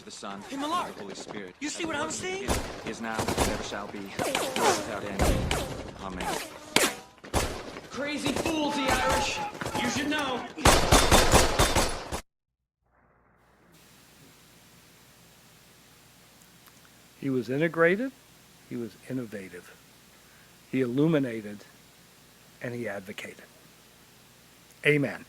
The Son, hey, Millard, the Holy Spirit. You see what I'm seeing? Is now, and never shall be, world without end. Amen. Crazy fools, the Irish. You should know. He was integrated, he was innovative, he illuminated, and he advocated. Amen.